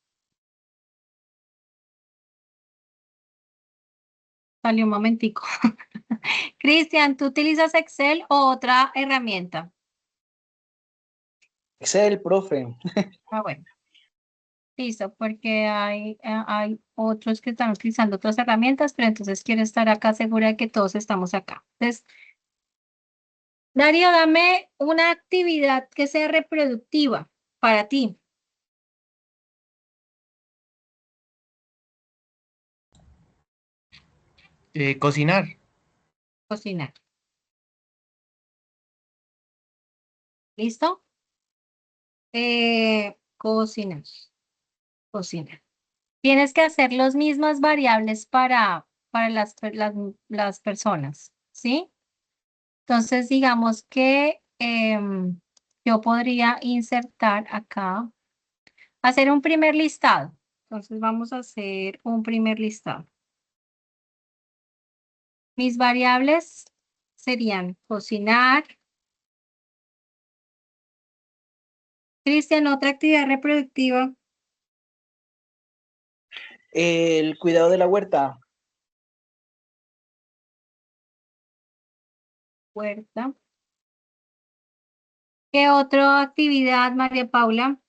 [SPEAKER 1] salió un momentico. Cristian, ¿tú utilizas Excel o otra herramienta?
[SPEAKER 4] Excel, profe.
[SPEAKER 1] Ah, bueno. Listo, porque hay otros que están utilizando otras herramientas, pero entonces quiero estar acá segura de que todos estamos acá. Entonces, Darío, dame una actividad que sea reproductiva para ti.
[SPEAKER 2] Cocinar.
[SPEAKER 1] Cocinar. ¿Listo? Cocinar. Cocinar. Tienes que hacer las mismas variables para las personas, ¿sí? Entonces, digamos que yo podría insertar acá, hacer un primer listado. Entonces, vamos a hacer un primer listado. Mis variables serían cocinar. Cristian, otra actividad reproductiva,
[SPEAKER 4] El cuidado de la huerta.
[SPEAKER 1] huerta. ¿Qué otra actividad, María Paula,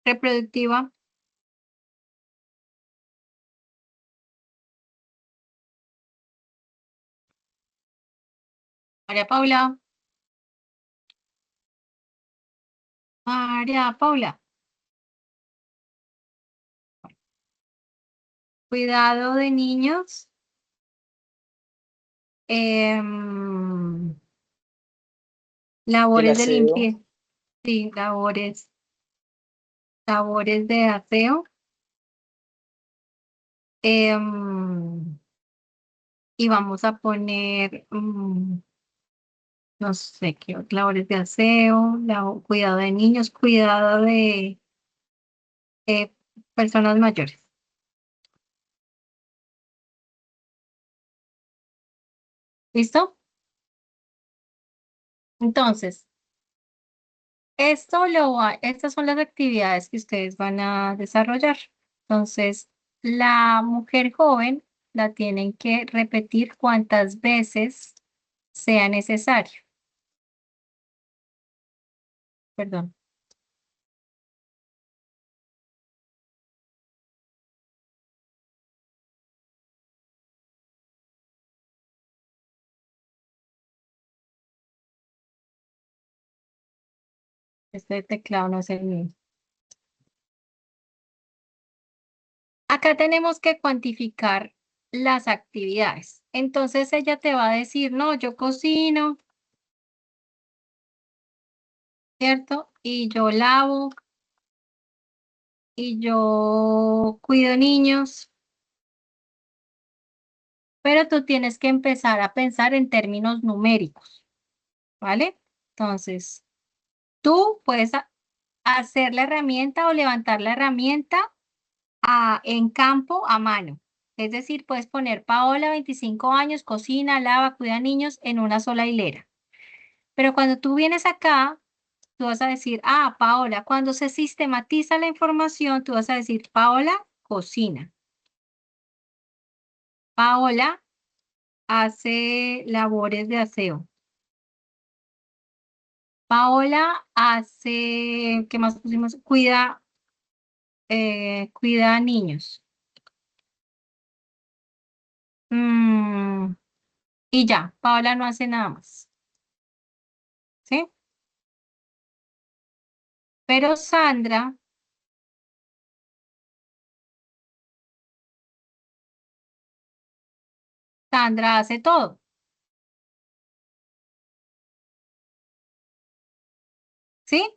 [SPEAKER 1] reproductiva? María Paula. María Paula. Cuidado de niños. em,
[SPEAKER 4] El
[SPEAKER 1] labores de
[SPEAKER 4] aseo.
[SPEAKER 1] limpieza. Sí, labores de aseo. em, y vamos a poner, no sé qué, labores de aseo, cuidado de niños, cuidado de eh, personas mayores. ¿Listo? Entonces, estas son las actividades que ustedes van a desarrollar. Entonces, la mujer joven la tienen que repetir cuantas veces sea necesario. Perdón. Este teclado no es el mío. Acá tenemos que cuantificar las actividades. Entonces ella te va a decir, no, yo cocino, ¿cierto? Y yo lavo, y yo cuido cuido niños, pero tú tienes que empezar a pensar en términos numéricos, ¿vale? Entonces, tú puedes hacer la herramienta o levantar la herramienta en campo a mano. Es decir, puedes poner Paola, 25 años, cocina, lava, cuida niños en una sola hilera. Pero cuando tú vienes acá, tú vas a decir, Paola, cuando se sistematiza la información, tú vas a decir, Paola, cocina. Paola hace labores de aseo. Paola hace, ¿qué más pusimos? Cuida niños. Y ya, Paola no hace nada más. ¿Sí? Pero Sandra hace todo. ¿Sí?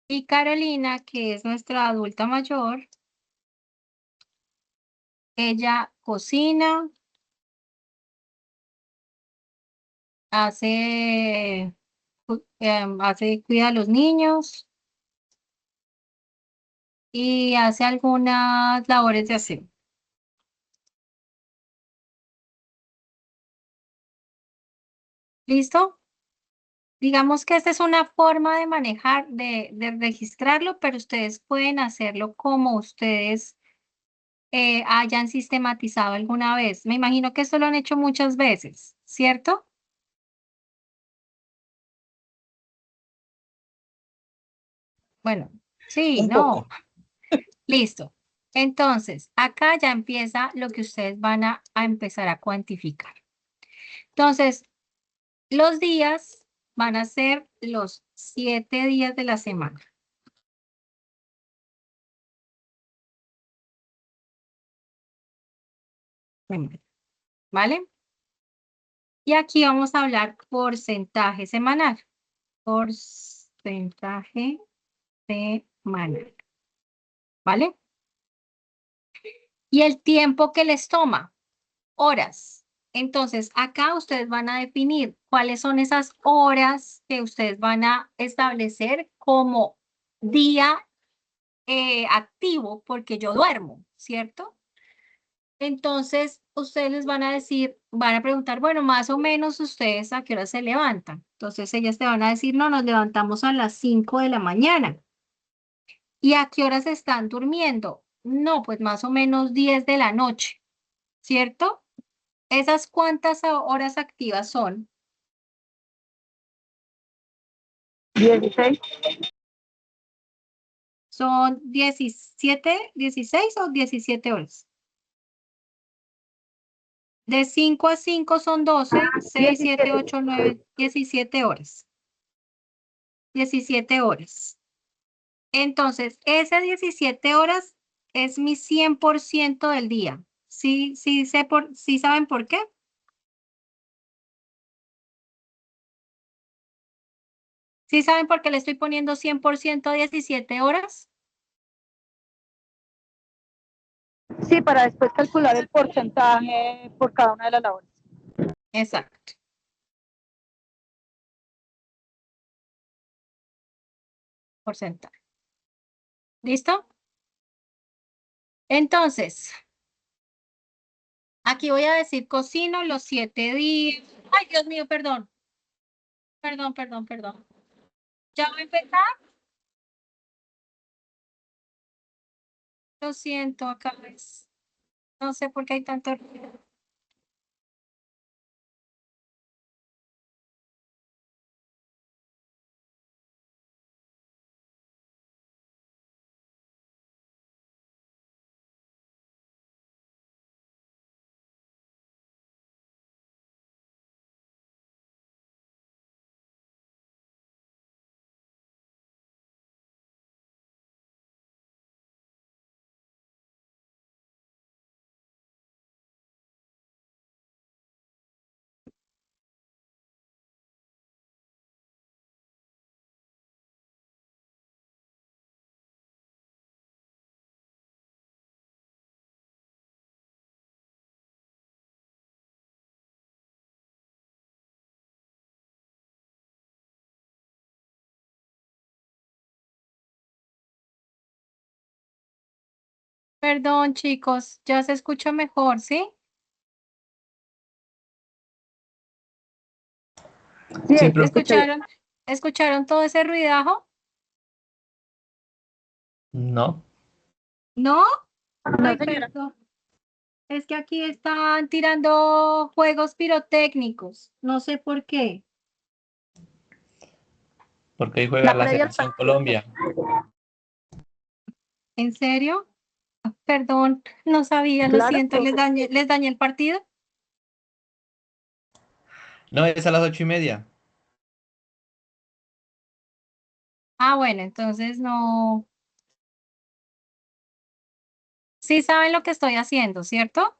[SPEAKER 1] Y Carolina, que es nuestra adulta mayor, ella cocina, cuida a los niños y hace algunas labores de aseo. ¿Listo? Digamos que esta es una forma de manejar, de registrarlo, pero ustedes pueden hacerlo como ustedes hayan sistematizado alguna vez. Me imagino que esto lo han hecho muchas veces, ¿cierto? Bueno, sí,
[SPEAKER 4] Un
[SPEAKER 1] no,
[SPEAKER 4] poco.
[SPEAKER 1] listo. Entonces, acá ya empieza lo que ustedes van a empezar a cuantificar. Entonces, los días van a ser los 7 días de la semana. ¿Vale? Y aquí vamos a hablar porcentaje semanal. Porcentaje semanal. ¿Vale? Y el tiempo que les toma, horas. Entonces, acá ustedes van a definir cuáles son esas horas que ustedes van a establecer como día activo, porque yo duermo, ¿cierto? Entonces, ustedes les van a decir, van a preguntar, bueno, más o menos ustedes a qué hora se levantan. Entonces, ellas te van a decir, no, nos levantamos a las 5 de la mañana. ¿Y a qué horas están durmiendo? No, pues más o menos 10 de la noche, ¿cierto? ¿Esas cuántas horas activas son?
[SPEAKER 3] 16.
[SPEAKER 1] ¿Son 17, 16 o 17 horas? De 5 a 5 son 12, 6, 7, 8, 9, 17 horas. 17 horas. Entonces, ese 17 horas es mi 100% del día. ¿Sí, sí saben por qué? ¿Sí saben por qué le estoy poniendo 100% 17 horas?
[SPEAKER 3] Sí, para después calcular el porcentaje por cada una de las labores.
[SPEAKER 1] Exacto. Porcentaje. ¿Listo? Entonces, aquí voy a decir cocino los 7 días. Ay, Dios mío, perdón. Perdón. ¿Ya voy a empezar? Lo siento, acá es. No sé por qué hay tanto ruido. Perdón, chicos, ya se escucha mejor, ¿sí?
[SPEAKER 5] Sí,
[SPEAKER 2] Sí,
[SPEAKER 5] ahí se
[SPEAKER 2] profe.
[SPEAKER 5] escucha bien.
[SPEAKER 1] ¿Escucharon todo ese ruidajo?
[SPEAKER 2] No.
[SPEAKER 1] ¿No?
[SPEAKER 5] No,
[SPEAKER 1] Ay,
[SPEAKER 5] señora.
[SPEAKER 1] perdón. Es que aquí están tirando juegos pirotécnicos. No sé por qué.
[SPEAKER 2] Porque hoy juega
[SPEAKER 5] La
[SPEAKER 2] la
[SPEAKER 5] previa al
[SPEAKER 2] selección
[SPEAKER 5] partido.
[SPEAKER 2] Colombia.
[SPEAKER 1] ¿En serio? Perdón, no sabía, lo
[SPEAKER 5] Claro,
[SPEAKER 1] siento, les dañé el partido.
[SPEAKER 2] No, es a las 8:30.
[SPEAKER 1] Ah, bueno, entonces no. Sí saben lo que estoy haciendo, ¿cierto?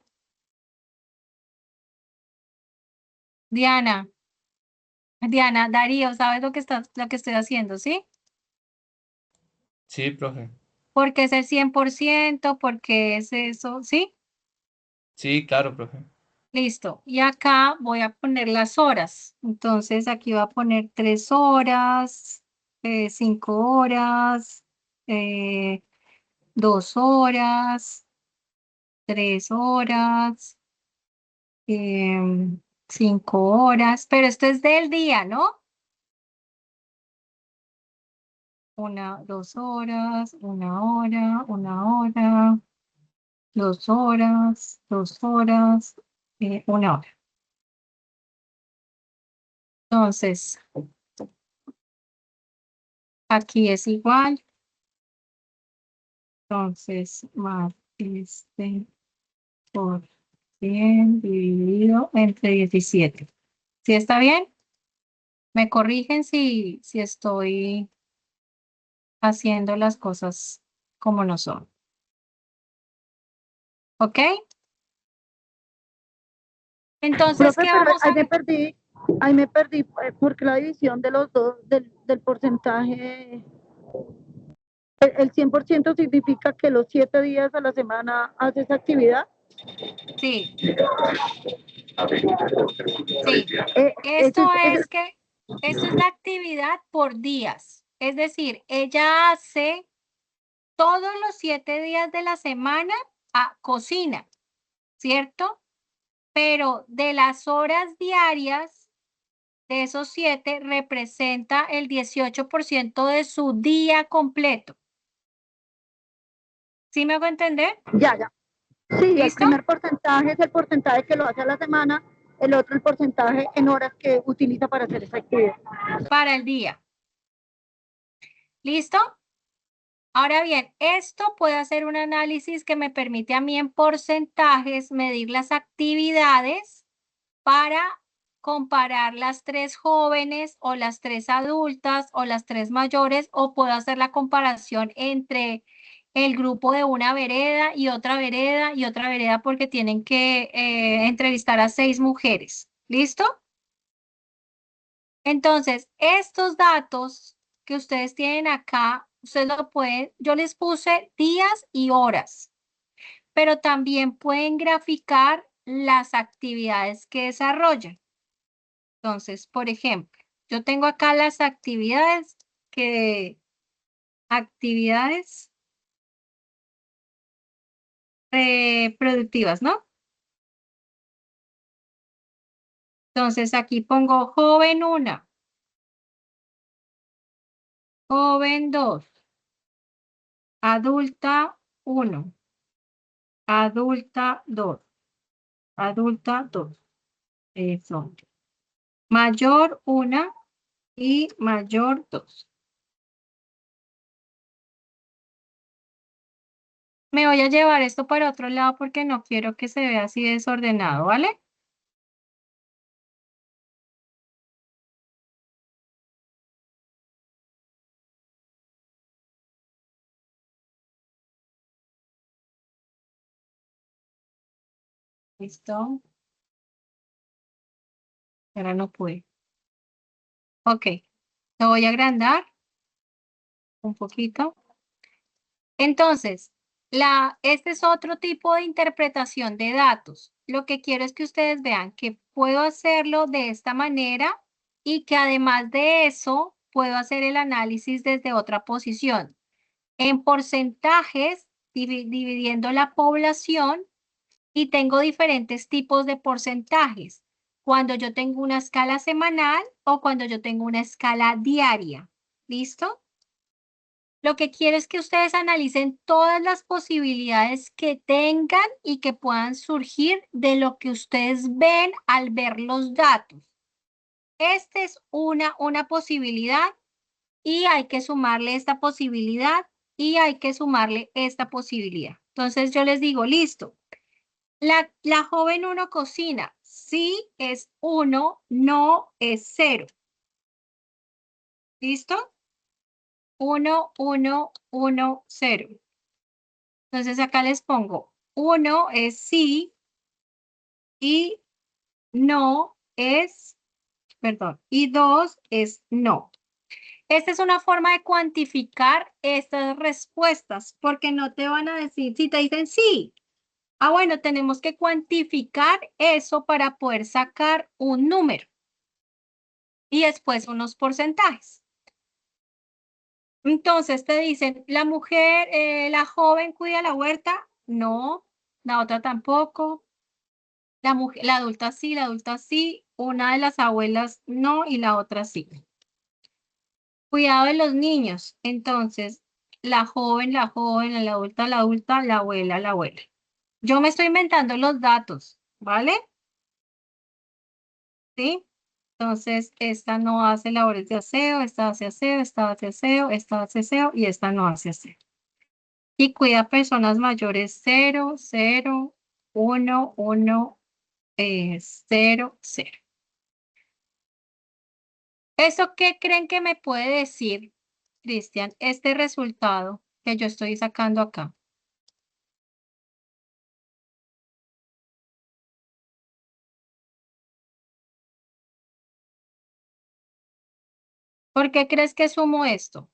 [SPEAKER 1] Diana, Diana, Darío, ¿sabes lo que estoy haciendo, sí?
[SPEAKER 2] Sí, profe.
[SPEAKER 1] Porque es el 100%, porque es eso, ¿sí?
[SPEAKER 2] Sí, claro, profe.
[SPEAKER 1] Listo. Y acá voy a poner las horas. Entonces aquí voy a poner 3 horas, 5 horas, 2 horas, 3 horas, 5 horas. Pero esto es del día, ¿no? 2 horas, 1 hora, 1 hora, 2 horas, 2 horas, 1 hora. Entonces, aquí es igual. Entonces, más por 100 dividido entre 17. ¿Sí está bien? Me corrigen si estoy haciendo las cosas como no son. ¿Ok? Entonces,
[SPEAKER 5] Profe,
[SPEAKER 1] ¿qué
[SPEAKER 5] pero
[SPEAKER 1] vamos a ver?
[SPEAKER 5] ahí me perdí, porque la división de los dos, del porcentaje, el 100% significa que los 7 días a la semana haces actividad.
[SPEAKER 1] Sí, sí.
[SPEAKER 5] Ese
[SPEAKER 1] Esto
[SPEAKER 5] es
[SPEAKER 1] es que, esto es la actividad por días. Es decir, ella hace todos los 7 días de la semana cocina, ¿cierto? Pero de las horas diarias, de esos 7, representa el 18% de su día completo. ¿Sí me hago entender?
[SPEAKER 5] ya. Sí, el
[SPEAKER 1] ¿Listo?
[SPEAKER 5] primer porcentaje es el porcentaje que lo hace a la semana, el otro el porcentaje en horas que utiliza para hacer esa actividad.
[SPEAKER 1] Para el día. ¿Listo? Ahora bien, esto puede hacer un análisis que me permite a mí en porcentajes medir las actividades para comparar las 3 jóvenes o las 3 adultas o las 3 mayores, o puedo hacer la comparación entre el grupo de una vereda y otra vereda y otra vereda porque tienen que entrevistar a 6 mujeres. ¿Listo? Entonces, estos datos que ustedes tienen acá, ustedes lo pueden, yo les puse días y horas, pero también pueden graficar las actividades que desarrollan. Entonces, por ejemplo, yo tengo acá las actividades productivas, ¿no? Entonces, aquí pongo joven 1, joven 2, adulta 1, adulta 2, adulta 2. Eso. Mayor 1 y mayor 2. Me voy a llevar esto para otro lado porque no quiero que se vea así desordenado, ¿vale? Listo. Ahora no pude. Ok. Lo voy a agrandar un poquito. Entonces, este es otro tipo de interpretación de datos. Lo que quiero es que ustedes vean que puedo hacerlo de esta manera y que además de eso, puedo hacer el análisis desde otra posición. En porcentajes, dividiendo la población y tengo diferentes tipos de porcentajes. Cuando yo tengo una escala semanal o cuando yo tengo una escala diaria. ¿Listo? Lo que quiero es que ustedes analicen todas las posibilidades que tengan y que puedan surgir de lo que ustedes ven al ver los datos. Esta es una posibilidad y hay que sumarle esta posibilidad y hay que sumarle esta posibilidad. Entonces yo les digo, listo. La joven 1 cocina. Sí es 1, no es 0. ¿Listo? 1, 1, 1, 0. Entonces acá les pongo 1 es sí y no es, perdón, y 2 es no. Esta es una forma de cuantificar estas respuestas, porque no te van a decir, si te dicen sí, bueno, tenemos que cuantificar eso para poder sacar un número y después unos porcentajes. Entonces te dicen, la mujer, la joven cuida la huerta, no, la otra tampoco, la adulta sí, una de las abuelas no y la otra sí. Cuidado de los niños. Entonces, la adulta, la abuela, la abuela. Yo me estoy inventando los datos, ¿vale? ¿Sí? Entonces, esta no hace labores de aseo, esta hace aseo, esta hace aseo, esta hace aseo y esta no hace aseo. Y cuida a personas mayores 0, 0, 1, 1, 0, 0. ¿Eso qué creen que me puede decir, Cristian, este resultado que yo estoy sacando acá? ¿Por qué crees que sumo esto?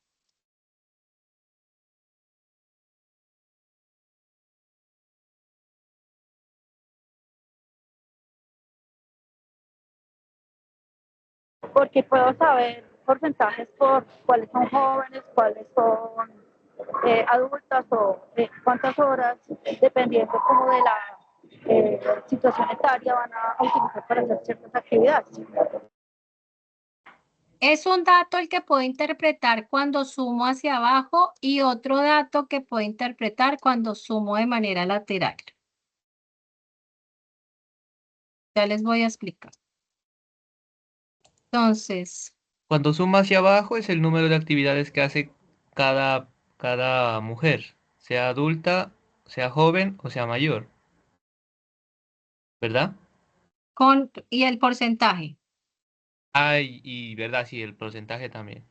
[SPEAKER 5] Porque puedo saber porcentajes por cuáles son jóvenes, cuáles son adultas o cuántas horas, dependiendo como de la situación etaria, van a utilizar para hacer ciertas actividades.
[SPEAKER 1] Es un dato el que puedo interpretar cuando sumo hacia abajo y otro dato que puedo interpretar cuando sumo de manera lateral. Ya les voy a explicar. Entonces,
[SPEAKER 2] Cuando suma hacia abajo es el número de actividades que hace cada mujer, sea adulta, sea joven o sea mayor, ¿verdad?
[SPEAKER 1] y el porcentaje.
[SPEAKER 2] Ay, y verdad, sí, el porcentaje también.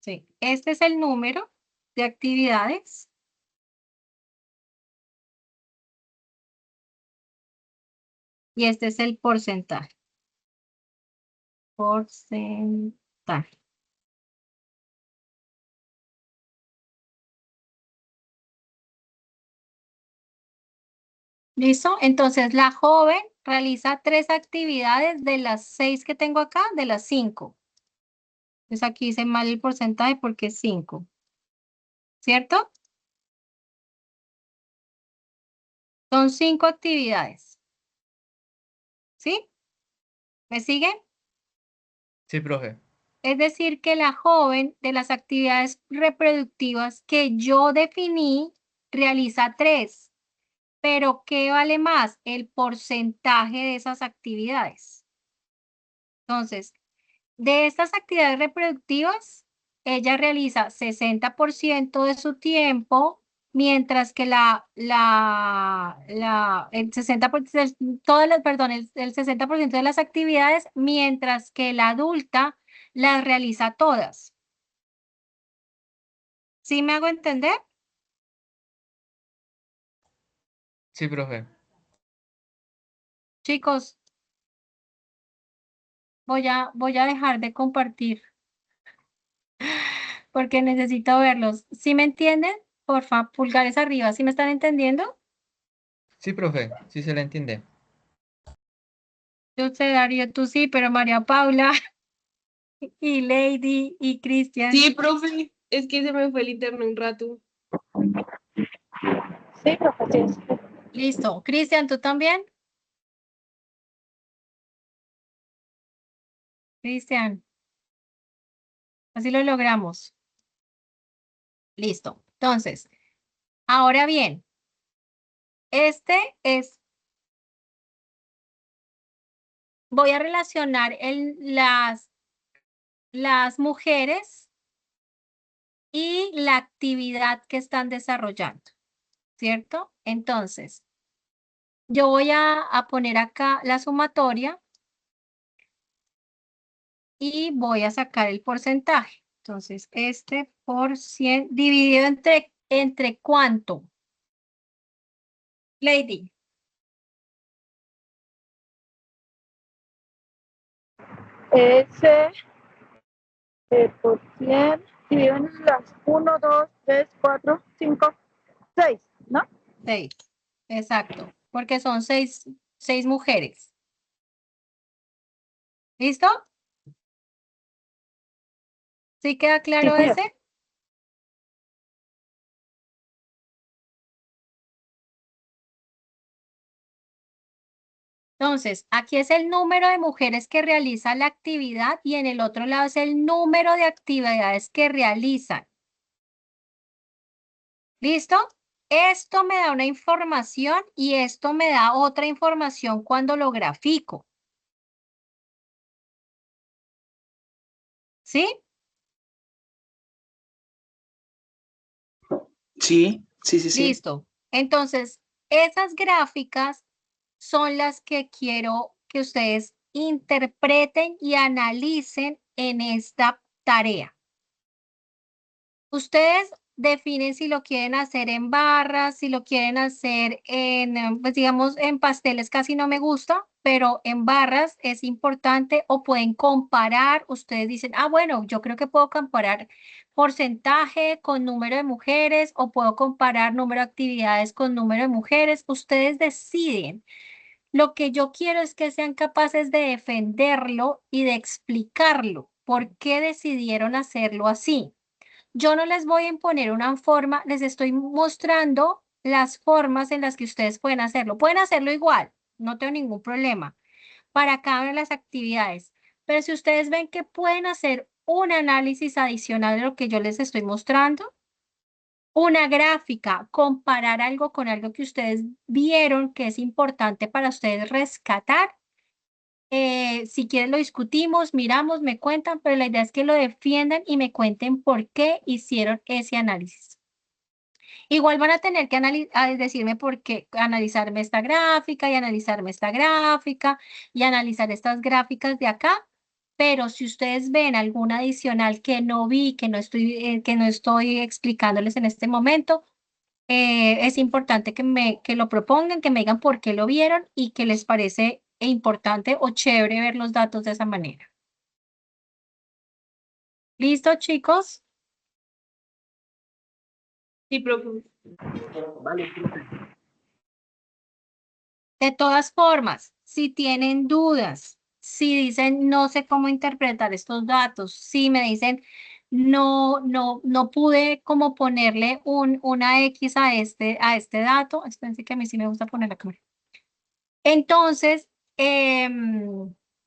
[SPEAKER 1] Sí, este es el número de actividades. Y este es el porcentaje. Porcentaje. ¿Listo? Entonces la joven realiza 3 actividades de las 6 que tengo acá, de las 5. Entonces aquí hice mal el porcentaje porque es 5. ¿Cierto? Son 5 actividades. ¿Sí? ¿Me siguen?
[SPEAKER 2] Sí, profe.
[SPEAKER 1] Es decir, que la joven de las actividades reproductivas que yo definí realiza 3. Pero ¿qué vale más? El porcentaje de esas actividades. Entonces, de estas actividades reproductivas, ella realiza 60% de su tiempo, mientras que el 60%, perdón, el 60% de las actividades, mientras que la adulta las realiza todas. ¿Sí me hago entender?
[SPEAKER 2] Sí, profe.
[SPEAKER 1] Chicos, voy a dejar de compartir porque necesito verlos. ¿Sí me entienden? Porfa, pulgares arriba. ¿Sí me están entendiendo?
[SPEAKER 2] Sí, profe, sí se le entiende.
[SPEAKER 1] Yo sé, Darío, tú sí, pero María Paula y Lady y Cristian.
[SPEAKER 3] Sí, profe, es que se me fue el internet un rato.
[SPEAKER 5] Sí, profe, sí. Sí.
[SPEAKER 1] Listo. Cristian, ¿tú también? Cristian, así lo logramos. Listo. Entonces, ahora bien, voy a relacionar las mujeres y la actividad que están desarrollando, ¿cierto? Entonces, yo voy a poner acá la sumatoria y voy a sacar el porcentaje. Entonces, este por 100 dividido ¿entre cuánto? Lady.
[SPEAKER 5] Ese por 100 dividido en las 1, 2, 3, 4, 5, 6, ¿no?
[SPEAKER 1] 6. Exacto. Porque son seis mujeres. ¿Listo? ¿Sí queda
[SPEAKER 5] Sí,
[SPEAKER 1] claro
[SPEAKER 5] señor.
[SPEAKER 1] ese? Entonces, aquí es el número de mujeres que realizan la actividad y en el otro lado es el número de actividades que realizan. ¿Listo? Esto me da una información y esto me da otra información cuando lo grafico. ¿Sí?
[SPEAKER 4] Sí, sí, sí, sí.
[SPEAKER 1] Listo. Entonces, esas gráficas son las que quiero que ustedes interpreten y analicen en esta tarea. Ustedes definen si lo quieren hacer en barras, si lo quieren hacer pues digamos, en pasteles casi no me gusta, pero en barras es importante o pueden comparar. Ustedes dicen, ah, bueno, yo creo que puedo comparar porcentaje con número de mujeres o puedo comparar número de actividades con número de mujeres. Ustedes deciden. Lo que yo quiero es que sean capaces de defenderlo y de explicarlo. ¿Por qué decidieron hacerlo así? Yo no les voy a imponer una forma, les estoy mostrando las formas en las que ustedes pueden hacerlo. Pueden hacerlo igual, no tengo ningún problema para cada una de las actividades. Pero si ustedes ven que pueden hacer un análisis adicional de lo que yo les estoy mostrando, una gráfica, comparar algo con algo que ustedes vieron que es importante para ustedes rescatar. Si quieren lo discutimos, miramos, me cuentan, pero la idea es que lo defiendan y me cuenten por qué hicieron ese análisis. Igual van a tener que decirme por qué, analizarme esta gráfica y analizarme esta gráfica y analizar estas gráficas de acá, pero si ustedes ven alguna adicional que no vi, que no estoy explicándoles en este momento, es importante que lo propongan, que me digan por qué lo vieron y que les parece importante o chévere ver los datos de esa manera. ¿Listo, chicos?
[SPEAKER 3] Sí, profe.
[SPEAKER 4] Vale,
[SPEAKER 1] De todas formas, si tienen dudas, si dicen no sé cómo interpretar estos datos, si me dicen no pude como ponerle una X a este dato, espérense que a mí sí me gusta poner la cámara. Entonces,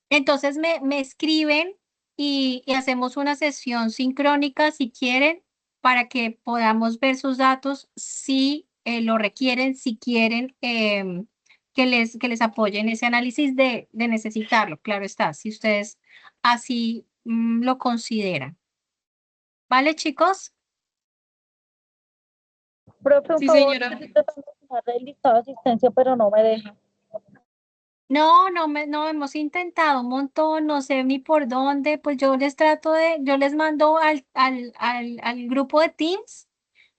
[SPEAKER 1] entonces me escriben y hacemos una sesión sincrónica si quieren para que podamos ver sus datos si lo requieren, si quieren que les apoyen ese análisis de necesitarlo. Claro está, si ustedes así lo consideran. ¿Vale, chicos?
[SPEAKER 5] Profe, un
[SPEAKER 3] Sí,
[SPEAKER 5] favor,
[SPEAKER 3] señora.
[SPEAKER 5] estoy tratando de dejar el listado de asistencia, pero no me deja.
[SPEAKER 1] No, hemos intentado un montón, no sé ni por dónde, pues yo les mando al grupo de Teams,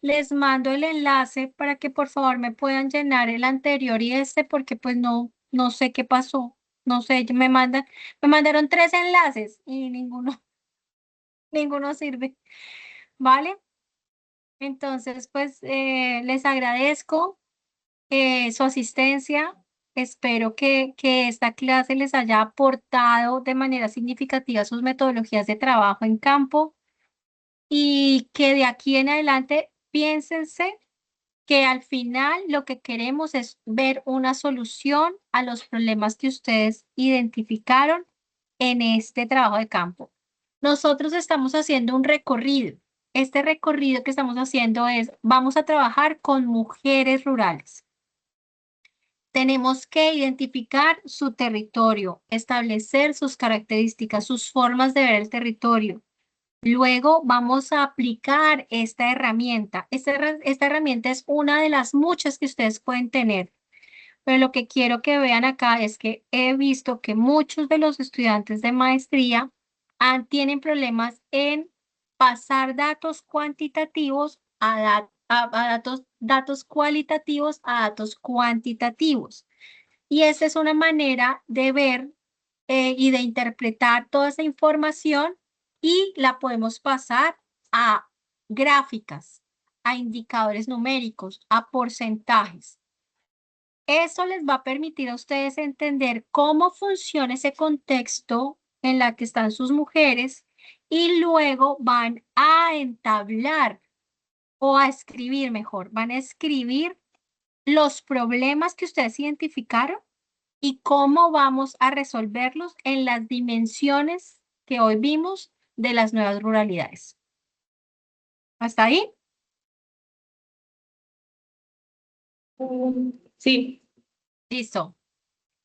[SPEAKER 1] les mando el enlace para que por favor me puedan llenar el anterior y este, porque pues no sé qué pasó, no sé, me mandaron 3 enlaces y ninguno, ninguno sirve, ¿vale? Entonces, pues les agradezco su asistencia. Espero que esta clase les haya aportado de manera significativa sus metodologías de trabajo en campo y que de aquí en adelante piénsense que al final lo que queremos es ver una solución a los problemas que ustedes identificaron en este trabajo de campo. Nosotros estamos haciendo un recorrido. Este recorrido que estamos haciendo es, vamos a trabajar con mujeres rurales. Tenemos que identificar su territorio, establecer sus características, sus formas de ver el territorio. Luego vamos a aplicar esta herramienta. Esta herramienta es una de las muchas que ustedes pueden tener. Pero lo que quiero que vean acá es que he visto que muchos de los estudiantes de maestría tienen problemas en pasar datos cuantitativos a datos cualitativos a datos cuantitativos. Y esa es una manera de ver y de interpretar toda esa información y la podemos pasar a gráficas, a indicadores numéricos, a porcentajes. Eso les va a permitir a ustedes entender cómo funciona ese contexto en la que están sus mujeres y luego van a entablar o a escribir mejor, van a escribir los problemas que ustedes identificaron y cómo vamos a resolverlos en las dimensiones que hoy vimos de las nuevas ruralidades. ¿Hasta ahí?
[SPEAKER 5] Sí.
[SPEAKER 1] Listo.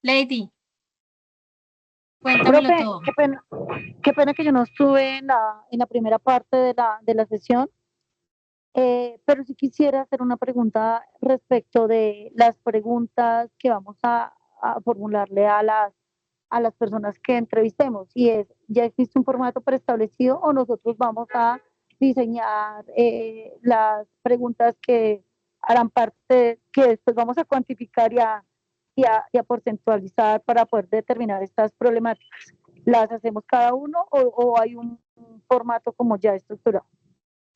[SPEAKER 1] Lady, cuéntamelo
[SPEAKER 5] Profe,
[SPEAKER 1] todo.
[SPEAKER 5] qué pena que yo no estuve en la primera parte de la sesión, pero sí quisiera hacer una pregunta respecto de las preguntas que vamos a formularle a las personas que entrevistemos. Y es, ¿ya existe un formato preestablecido o nosotros vamos a diseñar las preguntas que harán parte, que después vamos a cuantificar y a porcentualizar para poder determinar estas problemáticas? ¿Las hacemos cada uno o hay un formato como ya estructurado?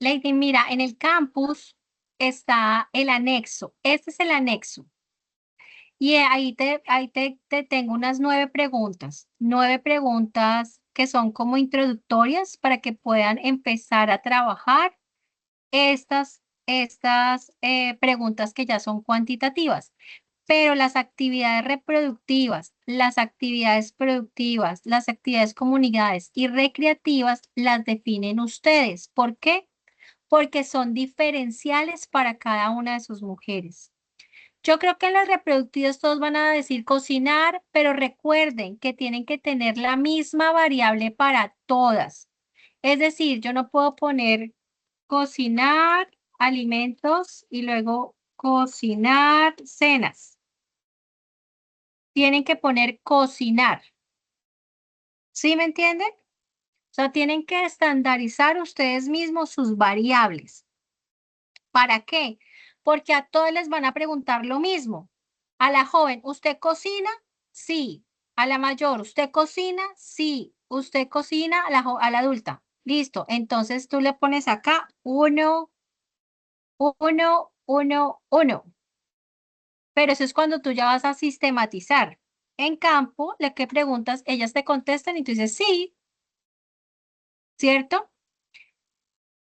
[SPEAKER 1] Lady, mira, en el campus está el anexo. Este es el anexo. Y te tengo unas 9 preguntas. 9 preguntas que son como introductorias para que puedan empezar a trabajar estas preguntas que ya son cuantitativas. Pero las actividades reproductivas, las actividades productivas, las actividades comunidades y recreativas las definen ustedes. ¿Por qué? Porque son diferenciales para cada una de sus mujeres. Yo creo que en las reproductivas todos van a decir cocinar, pero recuerden que tienen que tener la misma variable para todas. Es decir, yo no puedo poner cocinar alimentos y luego cocinar cenas. Tienen que poner cocinar. ¿Sí me entienden? O sea, tienen que estandarizar ustedes mismos sus variables. ¿Para qué? Porque a todos les van a preguntar lo mismo. A la joven, ¿usted cocina? Sí. A la mayor, ¿usted cocina? Sí. ¿Usted cocina? A la adulta. Listo. Entonces tú le pones acá 1, 1, 1, 1. Pero eso es cuando tú ya vas a sistematizar. En campo, le que preguntas, ellas te contestan y tú dices sí, ¿cierto?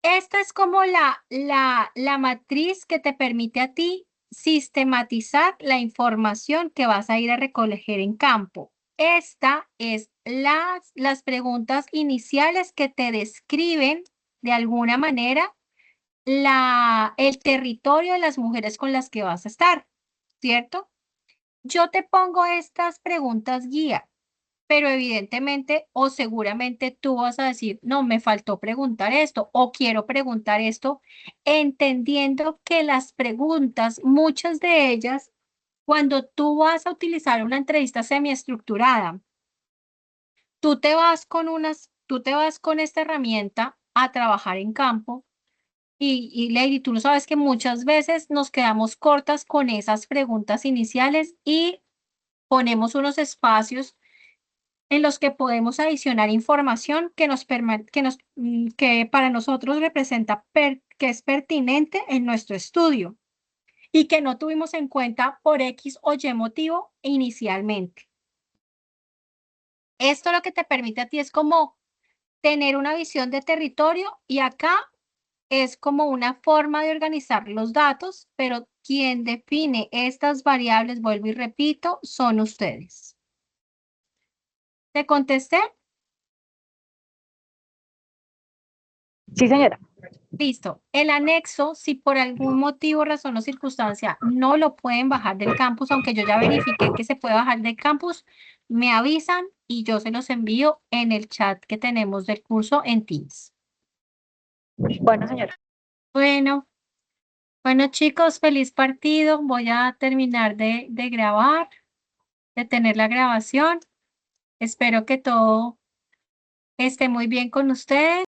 [SPEAKER 1] Esta es como la matriz que te permite a ti sistematizar la información que vas a ir a recoger en campo. Esta es las preguntas iniciales que te describen de alguna manera el territorio de las mujeres con las que vas a estar, ¿cierto? Yo te pongo estas preguntas guía, pero evidentemente o seguramente tú vas a decir, no, me faltó preguntar esto o quiero preguntar esto, entendiendo que las preguntas, muchas de ellas, cuando tú vas a utilizar una entrevista semiestructurada, tú te vas con esta herramienta a trabajar en campo y Lady, tú no sabes que muchas veces nos quedamos cortas con esas preguntas iniciales y ponemos unos espacios en los que podemos adicionar información que para nosotros representa que es pertinente en nuestro estudio y que no tuvimos en cuenta por X o Y motivo inicialmente. Esto lo que te permite a ti es como tener una visión de territorio y acá es como una forma de organizar los datos, pero quien define estas variables, vuelvo y repito, son ustedes. ¿Te contesté?
[SPEAKER 5] Sí, señora.
[SPEAKER 1] Listo. El anexo, si por algún motivo, razón o circunstancia no lo pueden bajar del campus, aunque yo ya verifiqué que se puede bajar del campus, me avisan y yo se los envío en el chat que tenemos del curso en Teams.
[SPEAKER 5] Bueno, señora.
[SPEAKER 1] Bueno, chicos, feliz partido. Voy a terminar de grabar, de tener la grabación. Espero que todo esté muy bien con ustedes.